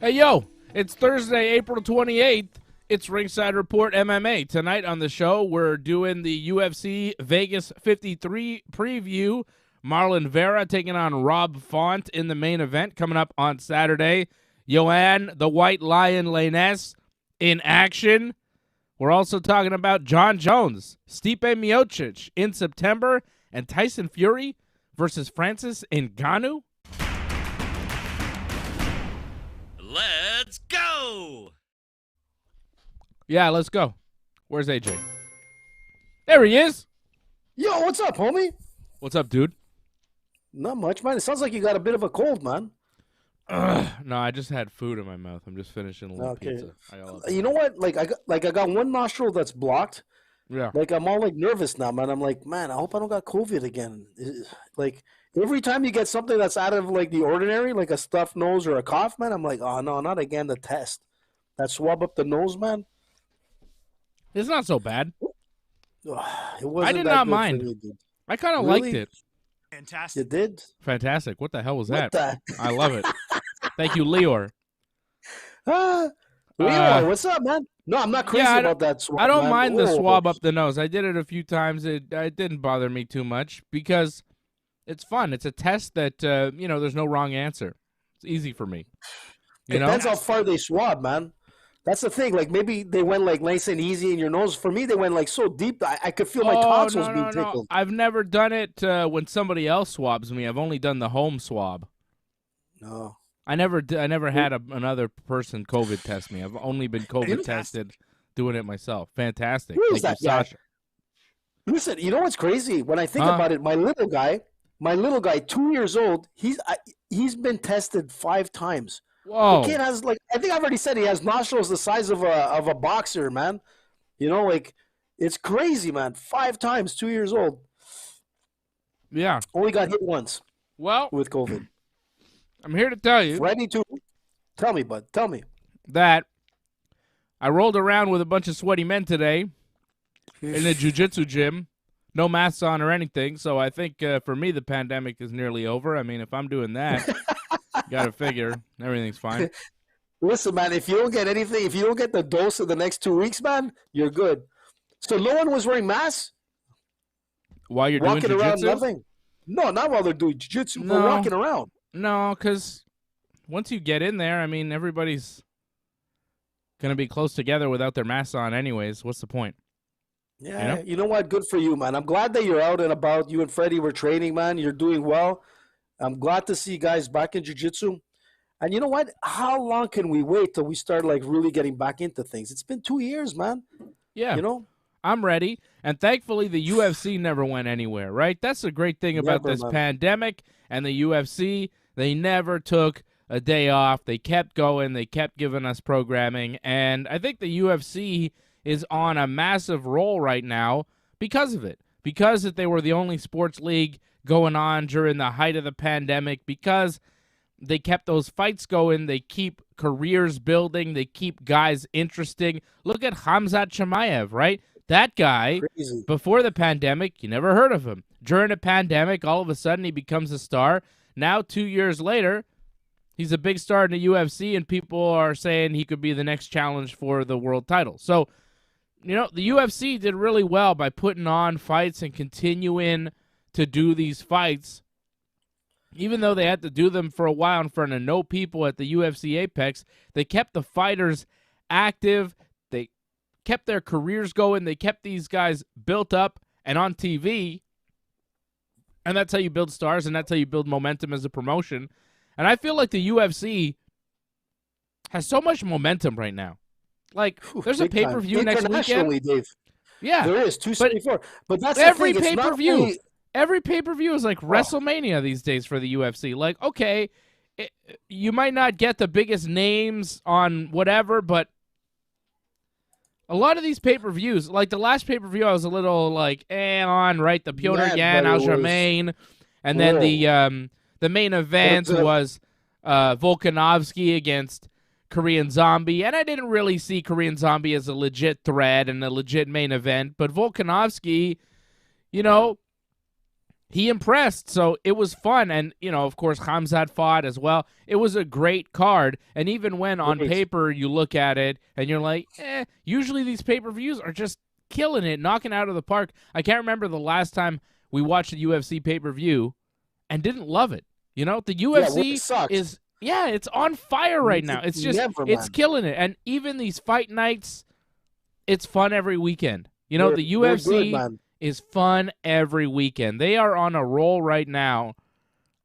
Hey, yo, it's Thursday, April 28th. It's Ringside Report MMA. Tonight on the show, we're doing the UFC Vegas 53 preview. Marlon Vera taking on Rob Font in the main event coming up on Saturday. Yohan, the White Lion Lainesse in action. We're also talking about Jon Jones, Stipe Miocic in September, and Tyson Fury versus Francis Ngannou. Let's go! Yeah, let's go. Where's AJ? There he is. Yo, what's up, homie? What's up, dude? Not much, man. It sounds like you got a bit of a cold, man. No, I just had food in my mouth. I'm just finishing a little pizza. You know what? I got one nostril that's blocked. Yeah. Like, I'm all, like, nervous now, man. I'm like, man, I hope I don't got COVID again. Like, every time you get something that's out of, like, the ordinary, like a stuffed nose or a cough, man, I'm like, oh, no, not again, the test. That swab up the nose, man. It's not so bad. It wasn't I did that not good mind. for me, dude. I kind of Really? liked it. Fantastic. You did? Fantastic. What the hell was What that? the? I love it. Thank you, Leor. Leroy, what's up, man? No, I'm not crazy about that swab. I don't man. mind the Whoa. swab up the nose. I did it a few times. It didn't bother me too much because it's fun. It's a test that, there's no wrong answer. It's easy for me. You know? Depends how far they swab, man. That's the thing. Like, maybe they went, like, nice and easy in your nose. For me, they went, like, so deep that I could feel my tonsils being tickled. I've never done it when somebody else swabs me. I've only done the home swab. No. I never had another person COVID test me. I've only been COVID tested doing it myself. Fantastic. Who is Thank you, that guy? Sasha. Listen, you know what's crazy? When I think about it, my little guy, 2 years old, he's been tested 5 times. Whoa. The kid has, like, I think I've already said he has nostrils the size of a boxer, man. You know, like, it's crazy, man. 5 times, 2 years old. Yeah. Only got hit once. Well, with COVID. I'm here to tell you. Ready to tell me, bud. Tell me that I rolled around with a bunch of sweaty men today in the jiu-jitsu gym. No masks on or anything. So I think for me, the pandemic is nearly over. I mean, if I'm doing that, got to figure everything's fine. Listen, man, if you don't get anything, if you don't get the dose in the next 2 weeks, man, you're good. So no one was wearing masks? While you're doing walking jiu-jitsu? around, nothing. No, not while they're doing jiu-jitsu, but No. walking around. No, because once you get in there, I mean, everybody's going to be close together without their masks on anyways. What's the point? Yeah, you know what? Good for you, man. I'm glad that you're out and about. You and Freddie were training, man. You're doing well. I'm glad to see you guys back in jiu-jitsu. And you know what? How long can we wait till we start, like, really getting back into things? It's been 2 years, man. Yeah. You know? I'm ready. And thankfully, the UFC never went anywhere, right? That's the great thing about this pandemic and the UFC. They never took a day off. They kept going. They kept giving us programming. And I think the UFC is on a massive roll right now because of it. Because that they were the only sports league going on during the height of the pandemic. Because they kept those fights going. They keep careers building. They keep guys interesting. Look at Khamzat Chimaev, right? That guy, Crazy. Before the pandemic, you never heard of him. During the pandemic, all of a sudden he becomes a star. Now, 2 years later, he's a big star in the UFC, and people are saying he could be the next challenge for the world title. So, you know, the UFC did really well by putting on fights and continuing to do these fights. Even though they had to do them for a while in front of no people at the UFC Apex, they kept the fighters active. They kept their careers going. They kept these guys built up and on TV. And that's how you build stars, and that's how you build momentum as a promotion. And I feel like the UFC has so much momentum right now. Like, there's a pay-per-view next weekend. Dave. Yeah. There is, 274. But that's every the thing. pay-per-view. Really... Every pay-per-view is like WrestleMania these days for the UFC. Like, okay, you might not get the biggest names on whatever, but a lot of these pay-per-views, like the last pay-per-view I was a little like, on, right? The Piotr Jan, Aljamain, and then the main event was Volkanovski against Korean Zombie, and I didn't really see Korean Zombie as a legit threat and a legit main event, but Volkanovski, you know, he impressed, so it was fun. And, you know, of course, Khamzat fought as well. It was a great card. And even when on paper you look at it and you're like, usually these pay-per-views are just killing it, knocking out of the park. I can't remember the last time we watched a UFC pay-per-view and didn't love it. You know, the UFC is, it's on fire right now. It's just, it's killing it. And even these fight nights, it's fun every weekend. You know, the UFC is fun every weekend. They are on a roll right now,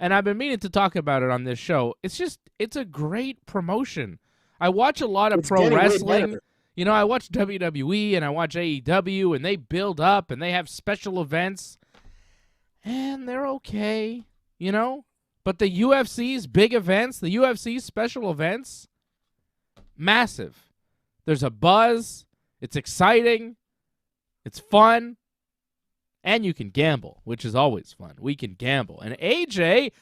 and I've been meaning to talk about it on this show. It's a great promotion. I watch a lot of pro wrestling. You know, I watch WWE and I watch AEW, and they build up and they have special events, and they're okay, you know? But the UFC's big events, the UFC's special events, massive. There's a buzz. It's exciting. It's fun. And you can gamble, which is always fun. We can gamble. And AJ,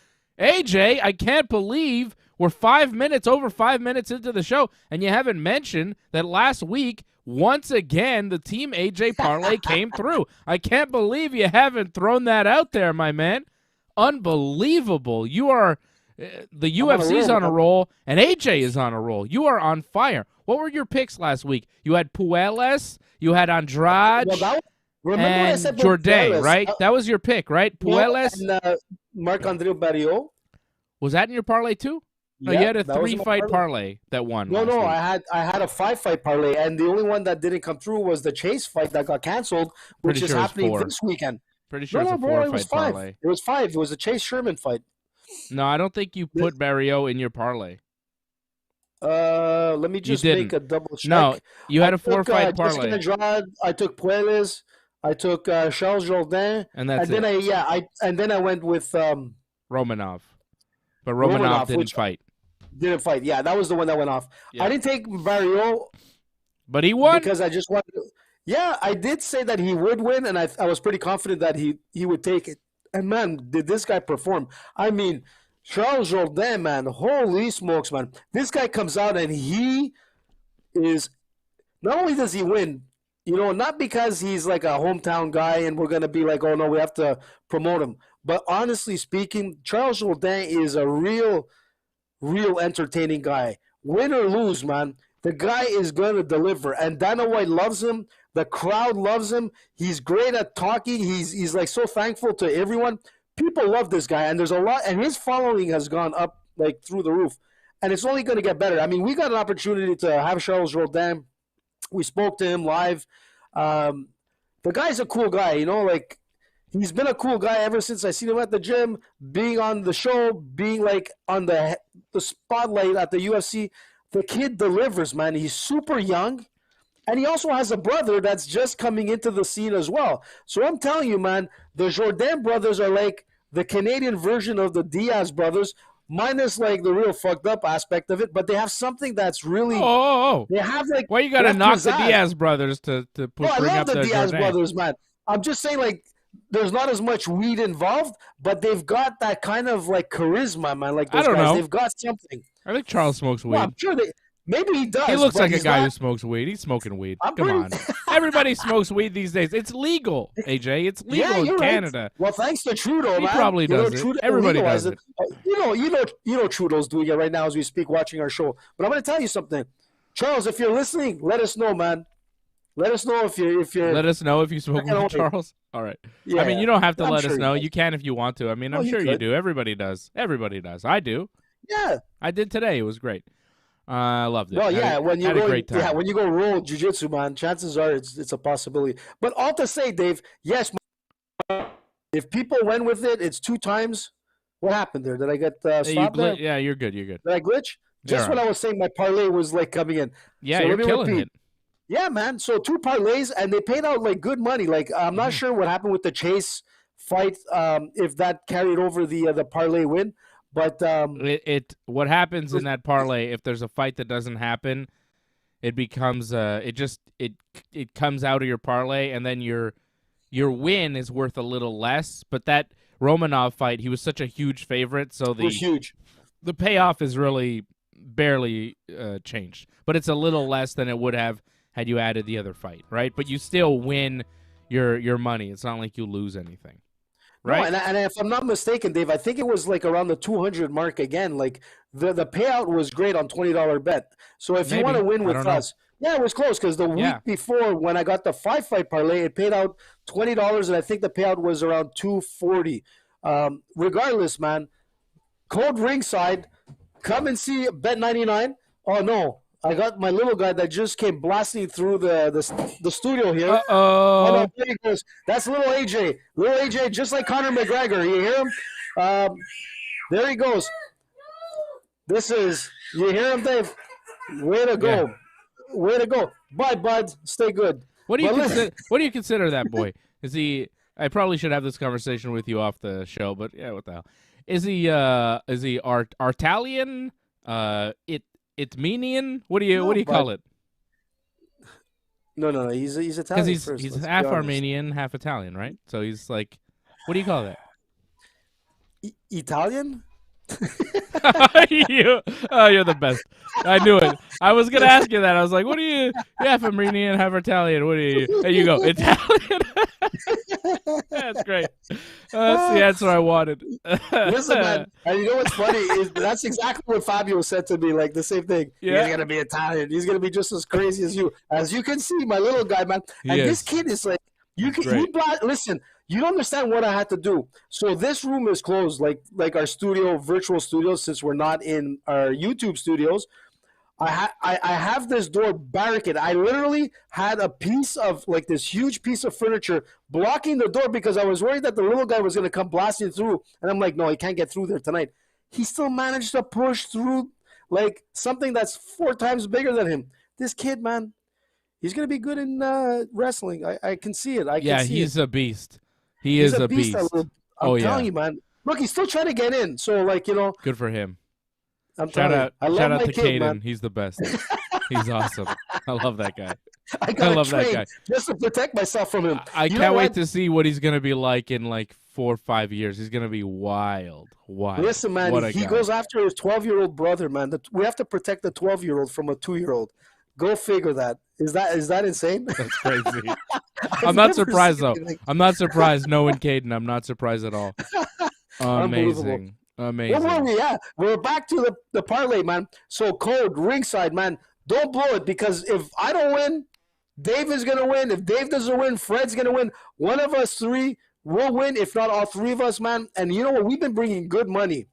I can't believe we're over 5 minutes into the show, and you haven't mentioned that last week, once again, the Team AJ parlay came through. I can't believe you haven't thrown that out there, my man. Unbelievable. You are, the UFC's on a roll, and AJ is on a roll. You are on fire. What were your picks last week? You had Puelles, you had Andrade. Remember what I said Jourdain, Puelles, right? That was your pick, right? Puelles and Marc-Andre Barriault. Was that in your parlay too? No, you had a 3-fight parlay that won. No, I had a 5-fight parlay, and the only one that didn't come through was the Chase fight that got canceled, which is happening this weekend. Pretty sure it's a 4-fight parlay. It was 5. It was a Chase Sherman fight. No, I don't think you put Barriault in your parlay. Let me just make a double check. No, you had a 4-fight parlay. Andrade, I took Puelles. I took Charles Jourdain, and then I went with Romanov, but Romanov didn't fight. Didn't fight. Yeah, that was the one that went off. Yeah. I didn't take Barriault, but he won because I just wanted. Yeah, I did say that he would win, and I was pretty confident that he would take it. And man, did this guy perform? I mean, Charles Jourdain, man, holy smokes, man! This guy comes out and he is. Not only does he win. You know, not because he's like a hometown guy and we're going to be like, oh, no, we have to promote him. But honestly speaking, Charles Jourdain is a real entertaining guy. Win or lose, man. The guy is going to deliver. And Dana White loves him. The crowd loves him. He's great at talking. He's like so thankful to everyone. People love this guy, and there's a lot, and his following has gone up like through the roof, and it's only going to get better. I mean, we got an opportunity to have Charles Jourdain. We spoke to him live. The guy's a cool guy, you know, like he's been a cool guy ever since I seen him at the gym, being on the show, being like on the spotlight at the UFC. The kid delivers, man. He's super young. And he also has a brother that's just coming into the scene as well. So I'm telling you, man, the Jourdain brothers are like the Canadian version of the Diaz brothers, minus like the real fucked up aspect of it. But they have something that's really. They have like. Why you gotta knock the Diaz brothers to bring up the I love the Diaz Jourdain brothers, man. I'm just saying, like, there's not as much weed involved, but they've got that kind of like charisma, man. Like those I don't guys, know. They've got something. I think Charles smokes weed. Well, I'm sure they. Maybe he does. He looks like a guy not... who smokes weed. He's smoking weed. Come on. Everybody smokes weed these days. It's legal, AJ. It's legal in Canada. Right. Well, thanks to Trudeau, man. He probably does it. Everybody does it. You know Trudeau's doing it right now as we speak, watching our show. But I'm going to tell you something. Charles, if you're listening, let us know, man. Let us know if you're. Let us know if you smoke weed, Charles. All right. Yeah, I mean, you don't have to let us know. You can if you want to. I mean, I'm sure you do. Everybody does. Everybody does. I do. Yeah. I did today. It was great. I loved it. Well, yeah, when you go roll jiu-jitsu, man, chances are it's a possibility. But all to say, Dave, yes, if people went with it, it's 2 times. What happened there? Did I get stopped there? Yeah, you're good. You're good. Did I glitch? Just when I was saying my parlay was like coming in. Yeah, so you're killing it. Yeah, man. So 2 parlays, and they paid out like good money. Like I'm not sure what happened with the Chase fight, if that carried over the parlay win. But what happens in that parlay, if there's a fight that doesn't happen, it becomes it comes out of your parlay, and then your win is worth a little less. But that Romanov fight, he was such a huge favorite, so the payoff is really barely changed. But it's a little less than it would have had you added the other fight, right? But you still win your money. It's not like you lose anything. Right. No, and if I'm not mistaken, Dave, I think it was like around the 200 mark again. Like the payout was great on $20 bet. So if you want to win with us, yeah, it was close because the week before when I got the 5-fight parlay, it paid out $20, and I think the payout was around $240. Regardless, man, code Ringside, come and see Bet99. Oh no, I got my little guy that just came blasting through the studio here. Uh-oh. Oh, no, there he goes. That's little AJ. Little AJ, just like Conor McGregor. You hear him? There he goes. You hear him, Dave? Way to go. Yeah. Way to go. Bye, bud. Stay good. What do you consider that boy? Is he? I probably should have this conversation with you off the show, but yeah, what the hell? Is he Artalian? Itmenian? What do you call it? No. He's Italian. Because he's half Armenian, half Italian, right? So he's like, what do you call that? Italian? You're the best. I knew it. I was gonna ask you that. I was like, what are you? You're half Armenian, half Italian. What are you? There you go, Italian. That's great. That's the answer I wanted. Listen, man, and you know what's funny is that's exactly what Fabio said to me. Like the same thing. Yeah. He's gonna be Italian. He's gonna be just as crazy as you. As you can see, my little guy, man. And this kid is like, listen. You don't understand what I had to do. So this room is closed, like our studio, virtual studio, since we're not in our YouTube studios. I have this door barricaded. I literally had a piece of, like this huge piece of furniture blocking the door because I was worried that the little guy was going to come blasting through. And I'm like, no, he can't get through there tonight. He still managed to push through like something that's 4 times bigger than him. This kid, man, he's going to be good in wrestling. I can see it. He's a beast. He's a beast. I'm telling you, man. Look, he's still trying to get in. So, like, you know. Good for him. Shout out to Caden. Man. He's the best. He's awesome. I love that guy. I love that guy. Just to protect myself from him. I can't wait to see what he's going to be like in like 4 or 5 years. He's going to be wild. Listen, man, he goes after his 12-year-old brother, man. We have to protect the 12-year-old from a 2-year-old. Go figure that. Is that insane? That's crazy. I'm not surprised, though. I'm not surprised knowing Caden. I'm not surprised at all. Amazing. Where were we at? We're back to the parlay, man. So code Ringside, man. Don't blow it, because if I don't win, Dave is going to win. If Dave doesn't win, Fred's going to win. One of us three will win, if not all three of us, man. And you know what? We've been bringing good money.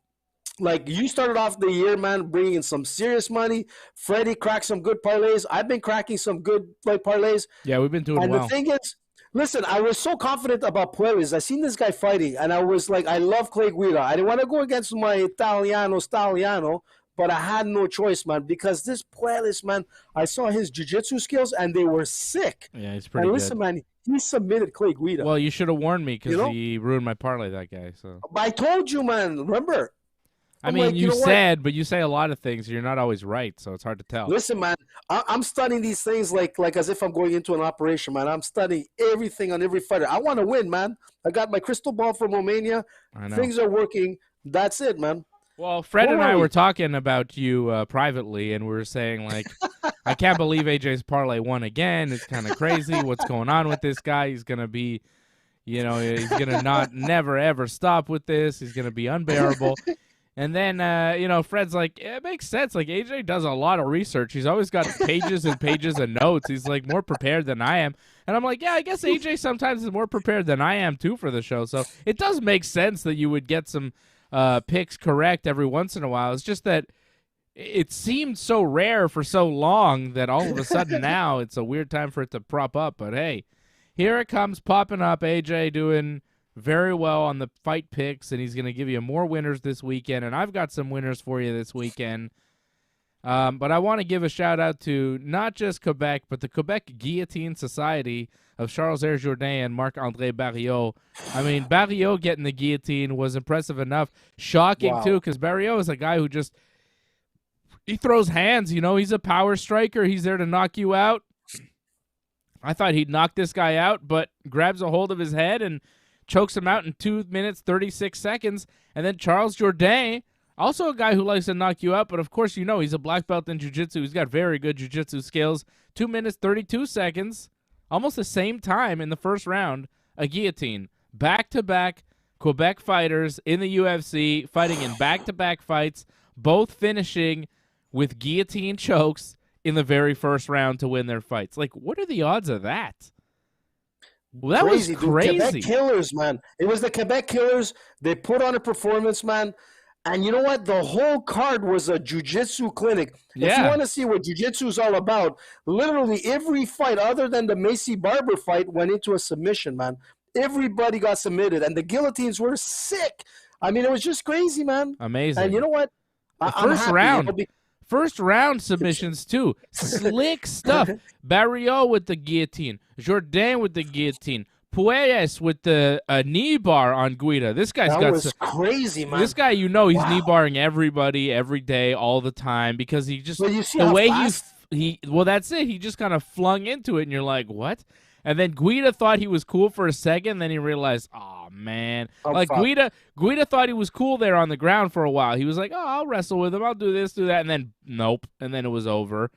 Like, you started off the year, man, bringing in some serious money. Freddie cracked some good parlays. I've been cracking some good parlays. Yeah, we've been doing well. And the thing is, listen, I was so confident about Puelles. I seen this guy fighting, and I was like, I love Clay Guida. I didn't want to go against my Staliano, but I had no choice, man, because this Puelles, man, I saw his jiu-jitsu skills, and they were sick. Yeah, he's pretty good. Listen, man, he submitted Clay Guida. Well, you should have warned me, because he ruined my parlay, that guy. So I told you, man, remember? I mean, like, you said, but you say a lot of things. You're not always right, so it's hard to tell. Listen, man, I'm studying these things like as if I'm going into an operation, man. I'm studying everything on every fighter. I want to win, man. I got my crystal ball from Romania. I know. Things are working. That's it, man. Well, Fred and I were talking about you privately, and we were saying, like, I can't believe AJ's parlay won again. It's kind of crazy. What's going on with this guy? He's going to be, he's going to never, ever stop with this. He's going to be unbearable. And then, Fred's like, it makes sense. Like, AJ does a lot of research. He's always got pages and pages of notes. He's, like, more prepared than I am. And I'm like, yeah, I guess AJ sometimes is more prepared than I am, too, for the show. So it does make sense that you would get some picks correct every once in a while. It's just that it seemed so rare for so long that all of a sudden now it's a weird time for it to prop up. But, hey, here it comes popping up. AJ doing very well on the fight picks, and he's going to give you more winners this weekend, and I've got some winners for you this weekend. But I want to give a shout-out to not just Quebec, but the Quebec Guillotine Society of Charles-Aire Jourdain and Marc-Andre Barriault. I mean, Barriault getting the guillotine was impressive enough. Shocking, too, because Barriault is a guy who just – he throws hands, He's a power striker. He's there to knock you out. I thought he'd knock this guy out, but grabs a hold of his head and – chokes him out in 2 minutes, 36 seconds. And then Charles Jourdain, also a guy who likes to knock you out, but of course he's a black belt in jiu-jitsu. He's got very good jiu-jitsu skills. 2 minutes, 32 seconds, almost the same time in the first round, a guillotine. Back-to-back Quebec fighters in the UFC, fighting in back-to-back fights, both finishing with guillotine chokes in the very first round to win their fights. Like, what are the odds of that? Well, that was crazy. Dude. Quebec Killers, man. It was the Quebec Killers. They put on a performance, man. And you know what? The whole card was a jiu-jitsu clinic. Yeah. If you want to see what jiu-jitsu is all about, literally every fight other than the Macy Barber fight went into a submission, man. Everybody got submitted, and the guillotines were sick. I mean, it was just crazy, man. Amazing. And you know what? First round submissions, too. Slick stuff. Barriault with the guillotine. Jourdain with the guillotine. Puelles with the knee bar on Guida. This guy's crazy, man. This guy, he's knee barring everybody every day, all the time, because he just that's it. He just kind of flung into it, and you're like, what? And then Guida thought he was cool for a second, then he realized, oh man, Guida thought he was cool there on the ground for a while. He was like, oh, I'll wrestle with him, I'll do this, do that, and then nope, and then it was over.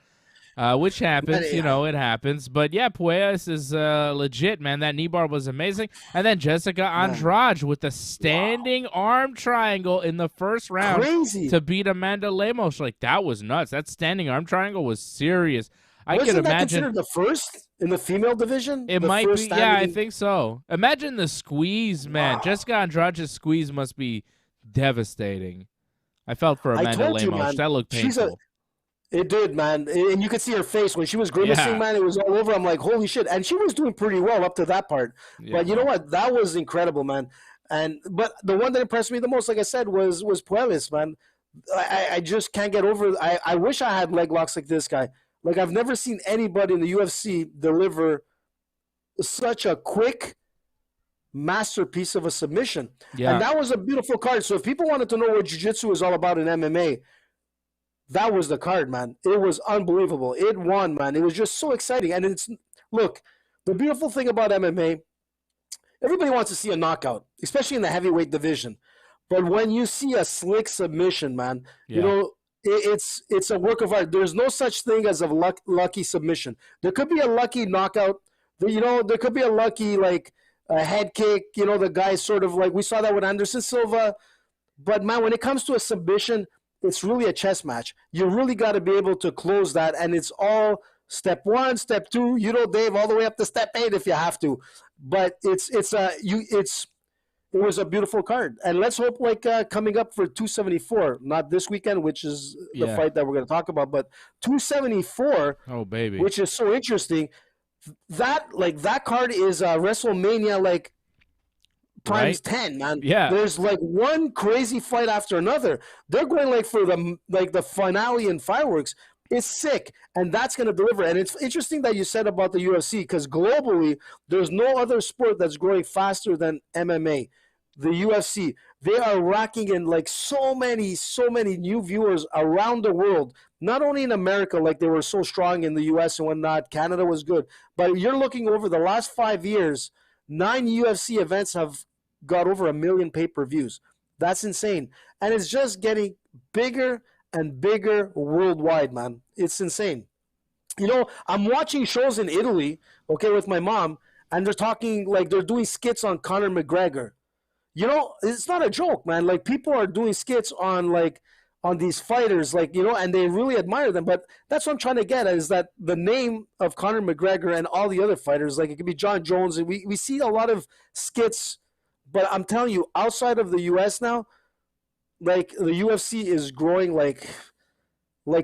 Which happens, it happens. But yeah, Puelles is legit, man. That knee bar was amazing. And then Jessica Andrade with the standing arm triangle in the first round to beat Amanda Lemos. Like, that was nuts. That standing arm triangle was serious. Wasn't that considered the first in the female division? It might be. Yeah, I think so. Imagine the squeeze, man. Wow. Jessica Andrade's squeeze must be devastating. I felt for Amanda Lemos. That looked painful. It did, man. And you could see her face when she was grimacing, man. It was all over. I'm like, holy shit. And she was doing pretty well up to that part. Yeah. But you know what? That was incredible, man. But the one that impressed me the most, like I said, was Puelles, man. I just can't get over it. I wish I had leg locks like this guy. Like, I've never seen anybody in the UFC deliver such a quick masterpiece of a submission. Yeah. And that was a beautiful card. So if people wanted to know what jiu-jitsu is all about in MMA, that was the card, man. It was unbelievable. It won, man. It was just so exciting. And look, the beautiful thing about MMA, everybody wants to see a knockout, especially in the heavyweight division. But when you see a slick submission, man, it's a work of art. There's no such thing as a lucky submission. There could be a lucky knockout. There could be a lucky, like, a head kick. The guy sort of like, we saw that with Anderson Silva. But, man, when it comes to a submission, it's really a chess match. You really got to be able to close that, and it's all step 1, step 2, Dave, all the way up to step 8 if you have to. But it was a beautiful card, and let's hope coming up for 274, not this weekend, which is the fight that we're going to talk about, but 274. Oh baby, which is so interesting. That card is WrestleMania times 10, man. Yeah, there's one crazy fight after another. They're going for the finale and fireworks. It's sick, and that's going to deliver. And it's interesting that you said about the UFC, because globally, there's no other sport that's growing faster than MMA. The UFC, they are racking in so many new viewers around the world. Not only in America, they were so strong in the US and whatnot. Canada was good, but you're looking over the last 5 years, 9 UFC events have got over 1 million pay-per-views. That's insane, and it's just getting bigger and bigger worldwide, man. It's insane. I'm watching shows in Italy, with my mom, and they're talking they're doing skits on Conor McGregor. It's not a joke, man. People are doing skits on these fighters, and they really admire them. But that's what I'm trying to get at, is that the name of Conor McGregor and all the other fighters, it could be Jon Jones, and we see a lot of skits. But I'm telling you, outside of the U.S. now, the UFC is growing like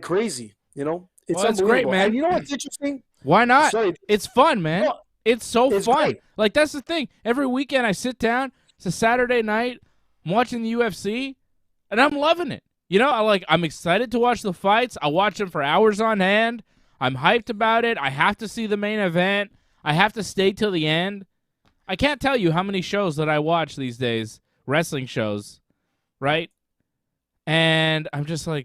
crazy. It's that's great, man. And you know what's interesting? Why not? Sorry. It's fun, man. No, it's so fun. Great. That's the thing. Every weekend I sit down. It's a Saturday night. I'm watching the UFC, and I'm loving it. I'm excited to watch the fights. I watch them for hours on end. I'm hyped about it. I have to see the main event. I have to stay till the end. I can't tell you how many shows that I watch these days, wrestling shows, right? And I'm just I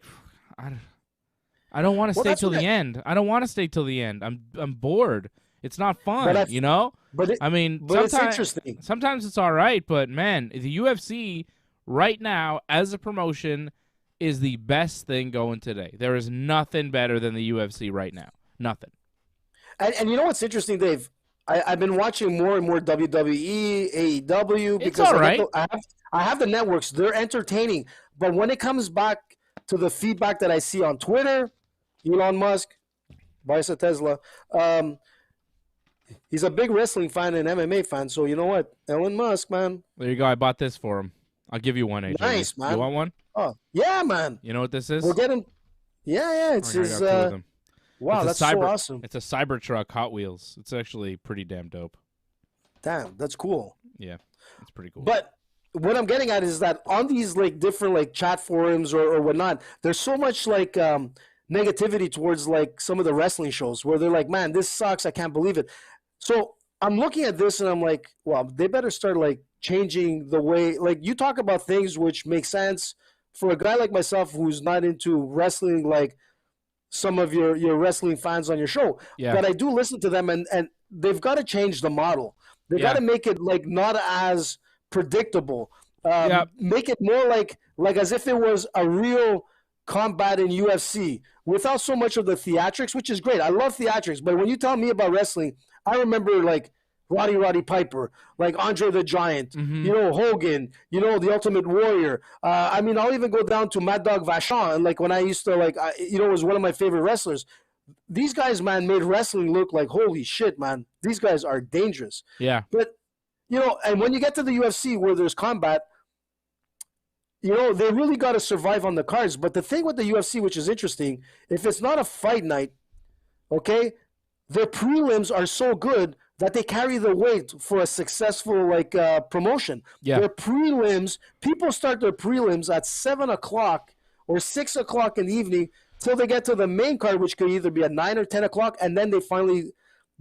don't want to stay till the end. I don't want to stay till the end. I'm bored. It's not fun, But sometimes it's interesting. Sometimes it's all right, but man, the UFC right now as a promotion is the best thing going today. There is nothing better than the UFC right now. Nothing. And you know what's interesting, Dave? I've been watching more and more WWE, AEW, because it's all right. I have the networks. They're entertaining. But when it comes back to the feedback that I see on Twitter, Elon Musk, buy us a Tesla, he's a big wrestling fan and MMA fan. So you know what? Elon Musk, man. There you go. I bought this for him. I'll give you one, AJ. Nice, man. You want one? Oh, yeah, man. You know what this is? We'll get him. Yeah. It's his. Wow, that's so awesome. It's a Cybertruck Hot Wheels. It's actually pretty damn dope. Damn, that's cool. Yeah, it's pretty cool. But what I'm getting at is that on these different chat forums or whatnot, there's so much negativity towards some of the wrestling shows where they're like, man, this sucks. I can't believe it. So I'm looking at this and I'm like, well, they better start changing the way you talk about things which make sense for a guy like myself who's not into wrestling some of your wrestling fans on your show. Yeah. But I do listen to them, and they've got to change the model. They've got to make it not as predictable. Make it more like as if it was a real combat in UFC without so much of the theatrics, which is great. I love theatrics, but when you tell me about wrestling, I remember Roddy Piper, Andre the Giant, Hogan, the Ultimate Warrior. I'll even go down to Mad Dog Vachon, when I used to, was one of my favorite wrestlers. These guys, man, made wrestling look like, holy shit, man. These guys are dangerous. Yeah. But, and when you get to the UFC where there's combat, they really got to survive on the cards. But the thing with the UFC, which is interesting, if it's not a fight night, okay, their prelims are so good that they carry the weight for a successful promotion. Yeah. Their prelims, people start their prelims at 7 o'clock or 6 o'clock in the evening till they get to the main card, which could either be at 9 or 10 o'clock, and then they finally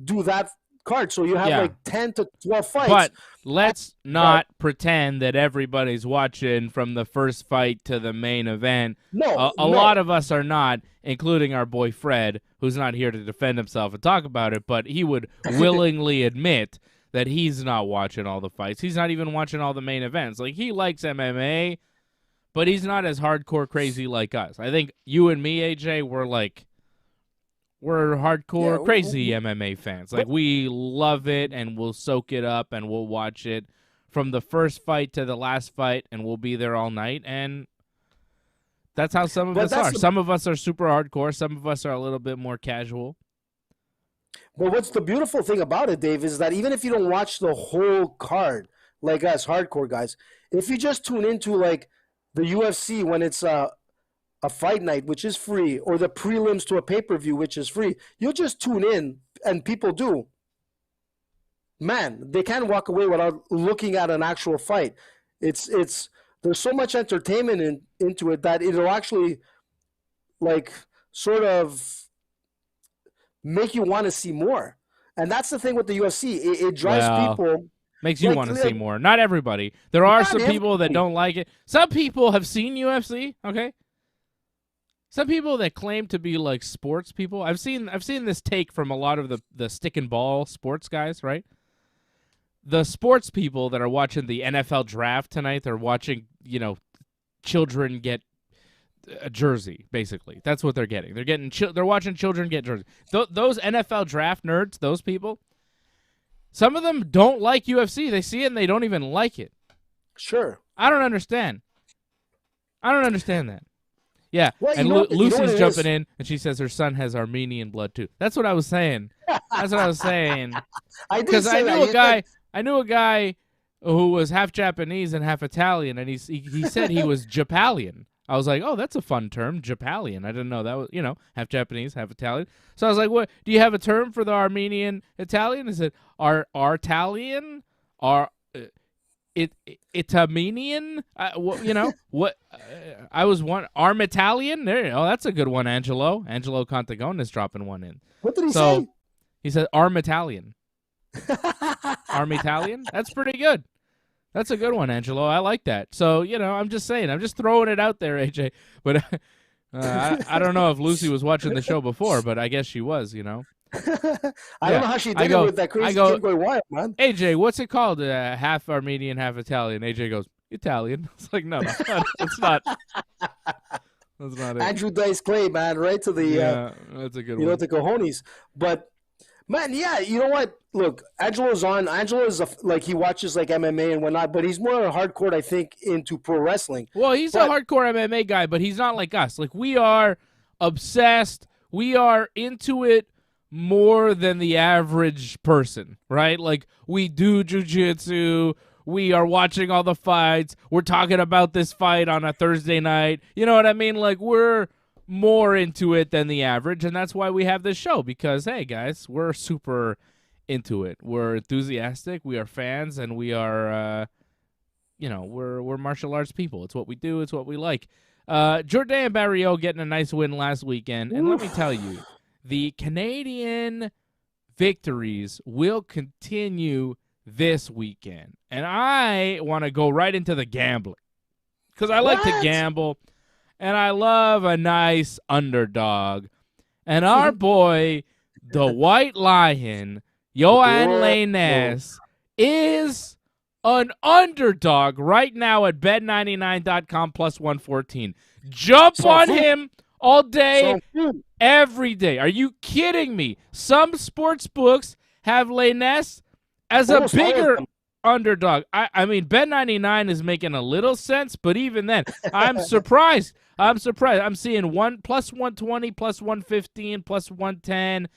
do that card. So you have 10 to 12 fights. But let's not pretend that everybody's watching from the first fight to the main event. No. A lot of us are not, including our boy Fred, who's not here to defend himself and talk about it, but he would willingly admit that he's not watching all the fights. He's not even watching all the main events. He likes MMA, but he's not as hardcore crazy like us. I think you and me, AJ, we're hardcore crazy MMA fans. We love it, and we'll soak it up, and we'll watch it from the first fight to the last fight, and we'll be there all night. And That's how some of But us that's are. the- Some of us are super hardcore. Some of us are a little bit more casual. But what's the beautiful thing about it, Dave, is that even if you don't watch the whole card, like us hardcore guys, if you just tune into like the UFC when it's a fight night, which is free, or the prelims to a pay-per-view, which is free, you'll just tune in, and people do. Man, they can't walk away without looking at an actual fight. It's there's so much entertainment into it that it'll actually like sort of make you want to see more. And that's the thing with the UFC. It drives Well, people. Makes you Like, want to see more. Not everybody. There are Not some people that everybody. don't like it. Some people have seen UFC, okay? Some people that claim to be like sports people. I've seen this take from a lot of the stick and ball sports guys, right? The sports people that are watching the NFL draft tonight, they're watching, children get a jersey, basically. That's what they're getting. They're watching children get jerseys. Those NFL draft nerds, those people, some of them don't like UFC. They see it and they don't even like it. Sure. I don't understand. I don't understand that. Yeah, Well, and you know what Lucy's it jumping is? in, and she says her son has Armenian blood too. That's what I was saying. That's what I was saying. I did Because say I that. knew a You guy. said- I knew a guy who was half Japanese and half Italian, and he said he was Japalian. I was like, oh, that's a fun term, Japalian. I didn't know that was, half Japanese, half Italian. So I was like, what? Do you have a term for the Armenian Italian? He said, Artalian? Itamenian? What? I was one. Armitalian? There you go. That's a good one, Angelo. Angelo Contagone is dropping one in. What did he So say? he said Armitalian. Armitalian? That's pretty good. That's a good one, Angelo. I like that. So, I'm just saying. I'm just throwing it out there, AJ. But I don't know if Lucy was watching the show before, but I guess she was, I don't Yeah. know how she I did go- it with that crazy I go- kid going wild, man. AJ, what's it called? Half Armenian, half Italian. AJ goes, Italian. It's like, no, it's not. That's not it. Andrew Dice Clay, man, right to the Yeah, that's a good one. the cojones. But man, yeah, you know what? Look, Angelo's on. Angelo is he watches like MMA and whatnot, but he's more hardcore, I think, into pro wrestling. Well, he's a hardcore MMA guy, but he's not like us. Like, we are obsessed. We are into it more than the average person, right? Like, we do jiu-jitsu. We are watching all the fights. We're talking about this fight on a Thursday night. You know what I mean? Like, we're more into it than the average, and that's why we have this show, because, hey, guys, we're super into it. We're enthusiastic. We are fans, and we are, we're martial arts people. It's what we do. It's what we like. Jourdain and Barriault getting a nice win last weekend, and let me tell you, the Canadian victories will continue this weekend. And I want to go right into the gambling, because I like to What? gamble, and I love a nice underdog. And our boy, the White Lion, Yohan Whoa. Lainesse, is an underdog right now at bet99.com plus 114. Jump So on who- him all day, So, every day. Are you kidding me? Some sports books have Lainesse as a almost all of bigger them. underdog. I mean, Bet99 is making a little sense, but even then, I'm surprised. I'm seeing plus 120, plus 115, plus 110,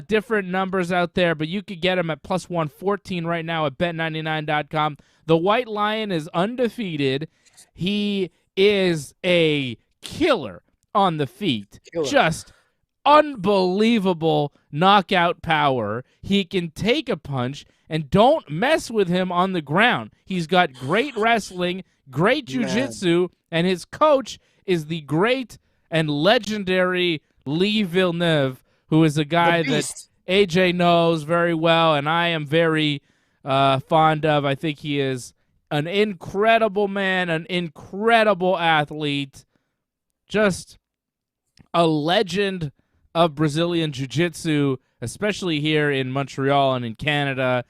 different numbers out there, but you could get them at plus 114 right now at Bet99.com. The White Lion is undefeated. He is a killer on the feet. Killer. Just unbelievable knockout power. He can take a punch, and don't mess with him on the ground. He's got great wrestling, great jiu-jitsu, and his coach is the great and legendary Lee Villeneuve, who is a guy The that beast. AJ knows very well, and I am very fond of. I think he is an incredible man, an incredible athlete, just a legend of Brazilian jiu-jitsu, especially here in Montreal and in Canada.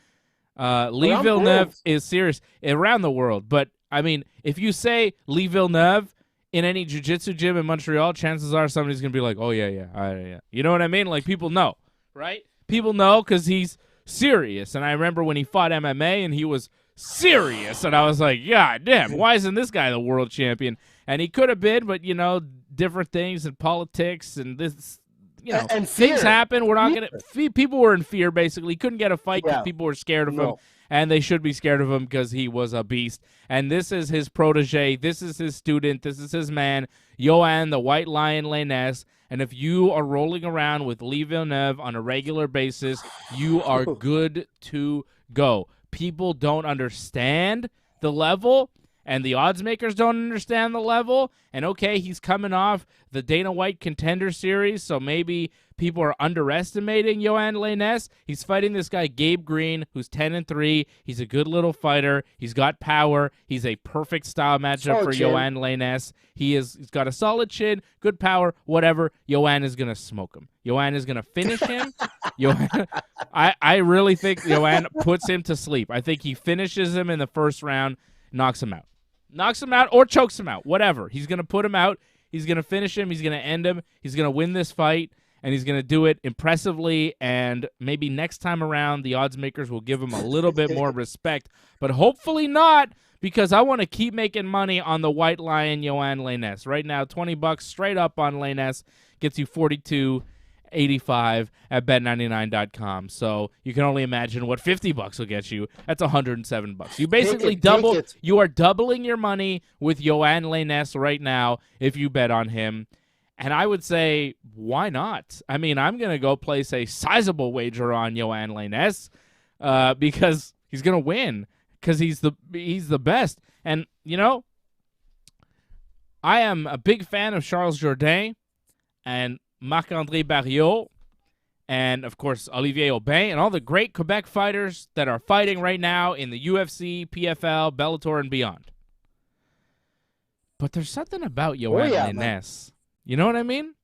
Lee Around the Villeneuve world. is serious around the world. But, I mean, if you say Lee Villeneuve in any jiu-jitsu gym in Montreal, chances are somebody's going to be like, oh, yeah. You know what I mean? Like, people know, right? People know because he's serious. And I remember when he fought MMA and he was serious. And I was like, God damn, why isn't this guy the world champion? And he could have been, but, different things and politics and this, and things fear. happen. We're not going to – people were in fear, basically. He couldn't get a fight because Yeah. people were scared of him, and they should be scared of him because he was a beast. And this is his protege. This is his student. This is his man, Yohan, the White Lion Lainesse. And if you are rolling around with Lee Villeneuve on a regular basis, you are good to go. People don't understand the level, and the odds makers don't understand the level. And, okay, he's coming off the Dana White Contender Series, so maybe people are underestimating Yohan Lainesse. He's fighting this guy, Gabe Green, who's 10-3. He's a good little fighter. He's got power. He's a perfect style matchup for Yohan Lainesse. He's got a solid chin, good power, whatever. Yohan is going to smoke him. Yohan is going to finish him. I really think Yohan puts him to sleep. I think he finishes him in the first round, knocks him out. Knocks him out or chokes him out, whatever. He's going to put him out. He's going to finish him. He's going to end him. He's going to win this fight, and he's going to do it impressively. And maybe next time around, the odds makers will give him a little bit more respect, but hopefully not, because I want to keep making money on the White Lion Yohan Lainesse. Right now, $20 straight up on Lainesse gets you $42.85 at bet99.com. So you can only imagine what $50 will get you. That's $107. You basically you are doubling your money with Yohan Lainesse right now if you bet on him. And I would say, why not? I mean, I'm going to go place a sizable wager on Yohan Lainesse because he's going to win, because he's the best. And, I am a big fan of Charles Jourdain and Marc-Andre Barriault, and, of course, Olivier Aubin, and all the great Quebec fighters that are fighting right now in the UFC, PFL, Bellator, and beyond. But there's something about Yohan Lainesse. Man. You know what I mean?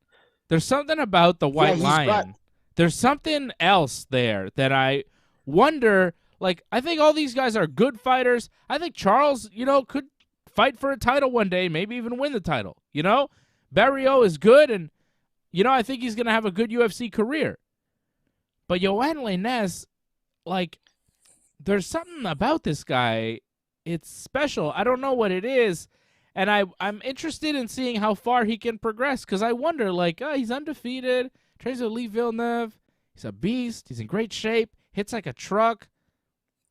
There's something about the White Lion. There's something else there that I wonder. Like, I think all these guys are good fighters. I think Charles, could fight for a title one day, maybe even win the title. Barriault is good, and, I think he's going to have a good UFC career. But Yohan Lainesse, there's something about this guy. It's special. I don't know what it is. And I'm interested in seeing how far he can progress, because I wonder, he's undefeated, trains with Lee Villeneuve, he's a beast, he's in great shape, hits like a truck.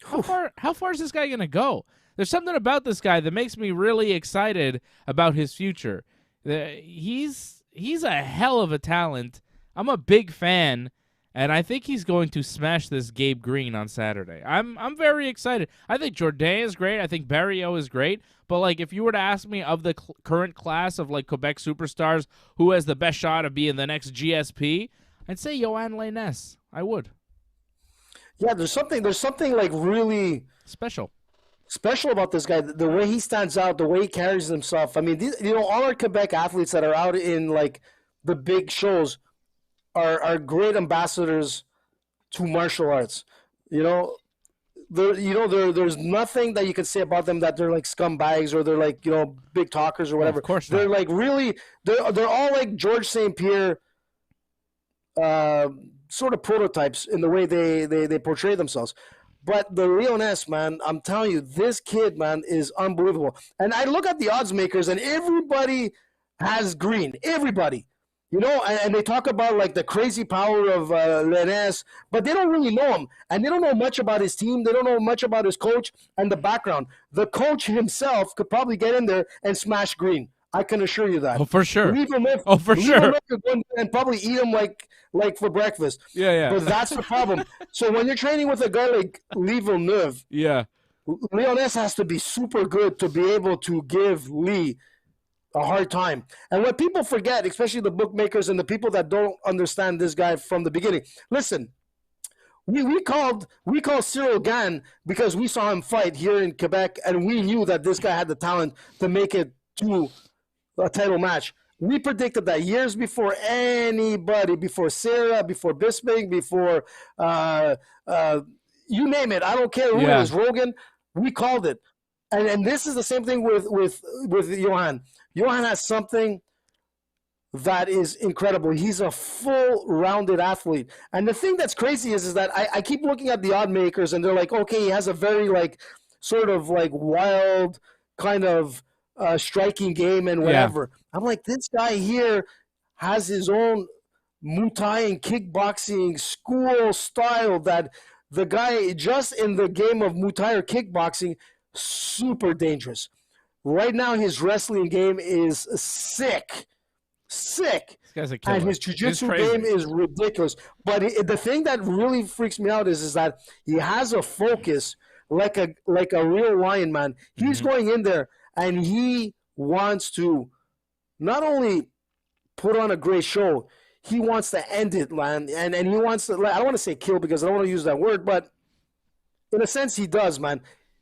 How far is this guy going to go? There's something about this guy that makes me really excited about his future. He's a hell of a talent. I'm a big fan, and I think he's going to smash this Gabe Green on Saturday. I'm very excited. I think Jourdain is great. I think Barriault is great. But, if you were to ask me of the current class of, Quebec superstars, who has the best shot of being the next GSP, I'd say Yohan Lainesse. I would. Yeah, there's something really special about this guy. The way he stands out, the way he carries himself. I mean, all our Quebec athletes that are out in, the big shows are great ambassadors to martial arts. There's nothing that you can say about them that they're scumbags or they're big talkers or whatever. Of course they're not. They're all like George St. Pierre sort of prototypes in the way they portray themselves. But the Lainesse, man, I'm telling you, this kid, man, is unbelievable. And I look at the odds makers, and everybody has green. Everybody. And they talk about the crazy power of Lainesse, but they don't really know him, and they don't know much about his team. They don't know much about his coach and the background. The coach himself could probably get in there and smash Green. I can assure you that. Oh, for sure. Leave him in, and probably eat him like for breakfast. Yeah. But that's the problem. So when you're training with a guy like Lee Villeneuve, Lainesse has to be super good to be able to give Lee a hard time. And what people forget, especially the bookmakers and the people that don't understand this guy from the beginning, listen, we called Cyril Gane because we saw him fight here in Quebec, and we knew that this guy had the talent to make it to a title match. We predicted that years before anybody, before Sarah, before Bisping, before you name it. I don't care who it is, Rogan. We called it. And this is the same thing with Yohan. Yohan has something that is incredible. He's a full-rounded athlete. And the thing that's crazy is that I keep looking at the odd makers, and they're like, okay, he has a very sort of wild kind of striking game and whatever. I'm like, this guy here has his own Muay Thai and kickboxing school style that the guy just in the game of Muay Thai or kickboxing, super dangerous. Right now, his wrestling game is sick. Sick. This guy's a killer. And his jiu-jitsu game is ridiculous. But the thing that really freaks me out is that he has a focus like a real lion, man. He's going in there, and he wants to not only put on a great show, he wants to end it, man. And he wants to, I don't want to say kill because I don't want to use that word, but in a sense, he does, man.